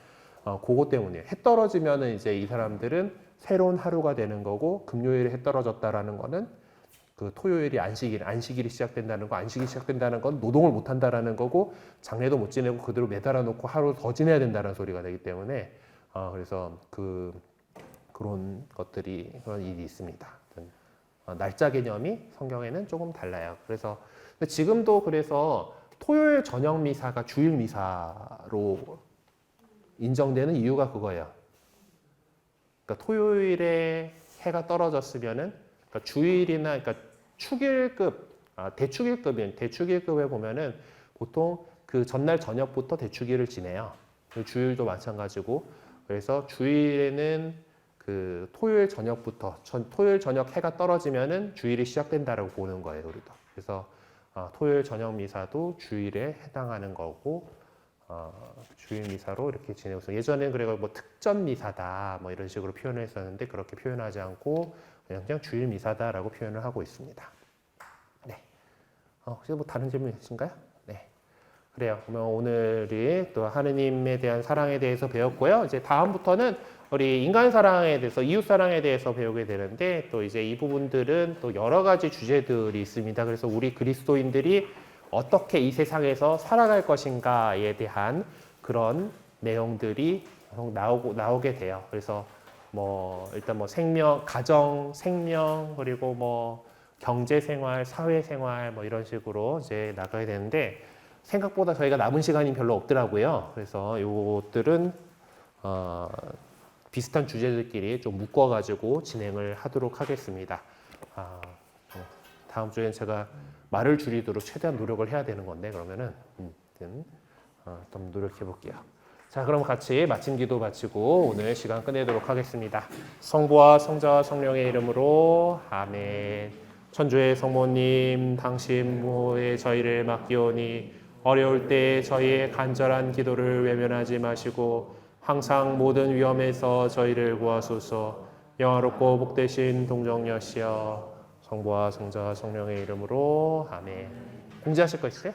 Speaker 1: 그것 때문이에요. 해 떨어지면은 이제 이 사람들은 새로운 하루가 되는 거고 금요일에 해 떨어졌다라는 거는 그 토요일이 안식일이 시작된다는 거, 안식이 시작된다는 건 노동을 못 한다라는 거고 장례도 못 지내고 그대로 매달아 놓고 하루 더 지내야 된다는 소리가 되기 때문에 그래서 그런 일이 있습니다. 날짜 개념이 성경에는 조금 달라요. 그래서 지금도 그래서 토요일 저녁 미사가 주일 미사로 인정되는 이유가 그거예요. 그러니까 토요일에 해가 떨어졌으면은 그러니까 주일이나 그러니까 축일급 대축일급에 보면은 보통 그 전날 저녁부터 대축일을 지내요. 주일도 마찬가지고 그래서 주일에는 그 토요일 저녁부터 토요일 저녁 해가 떨어지면은 주일이 시작된다라고 보는 거예요, 우리도. 그래서 토요일 저녁 미사도 주일에 해당하는 거고 주일 미사로 이렇게 지내고 있어요. 예전에는 그래가 뭐 특전 미사다 뭐 이런 식으로 표현을 했었는데 그렇게 표현하지 않고 그냥 주일 미사다라고 표현을 하고 있습니다. 네. 혹시 뭐 다른 질문 있으신가요? 네. 그래요. 그러면 오늘이 또 하느님에 대한 사랑에 대해서 배웠고요. 이제 다음부터는 우리 인간 사랑에 대해서, 이웃 사랑에 대해서 배우게 되는데 또 이제 이 부분들은 또 여러 가지 주제들이 있습니다. 그래서 우리 그리스도인들이 어떻게 이 세상에서 살아갈 것인가에 대한 그런 내용들이 나오게 돼요. 그래서 뭐 일단 뭐 생명, 가정, 생명 그리고 뭐 경제 생활, 사회 생활 뭐 이런 식으로 이제 나가야 되는데 생각보다 저희가 남은 시간이 별로 없더라고요. 그래서 요것들은 비슷한 주제들끼리 좀 묶어가지고 진행을 하도록 하겠습니다. 다음 주엔 제가 말을 줄이도록 최대한 노력을 해야 되는 건데 그러면은 좀 노력해 볼게요. 자, 그럼 같이 마침 기도 마치고 오늘 시간 끝내도록 하겠습니다. 성부와 성자와 성령의 이름으로 아멘. 천주의 성모님, 당신 무호에 저희를 맡기오니 어려울 때 저희의 간절한 기도를 외면하지 마시고 항상 모든 위험에서 저희를 구하소서. 영화롭고 복되신 동정녀시여, 성부와 성자와 성령의 이름으로 아멘. 공지하실 거 있어요?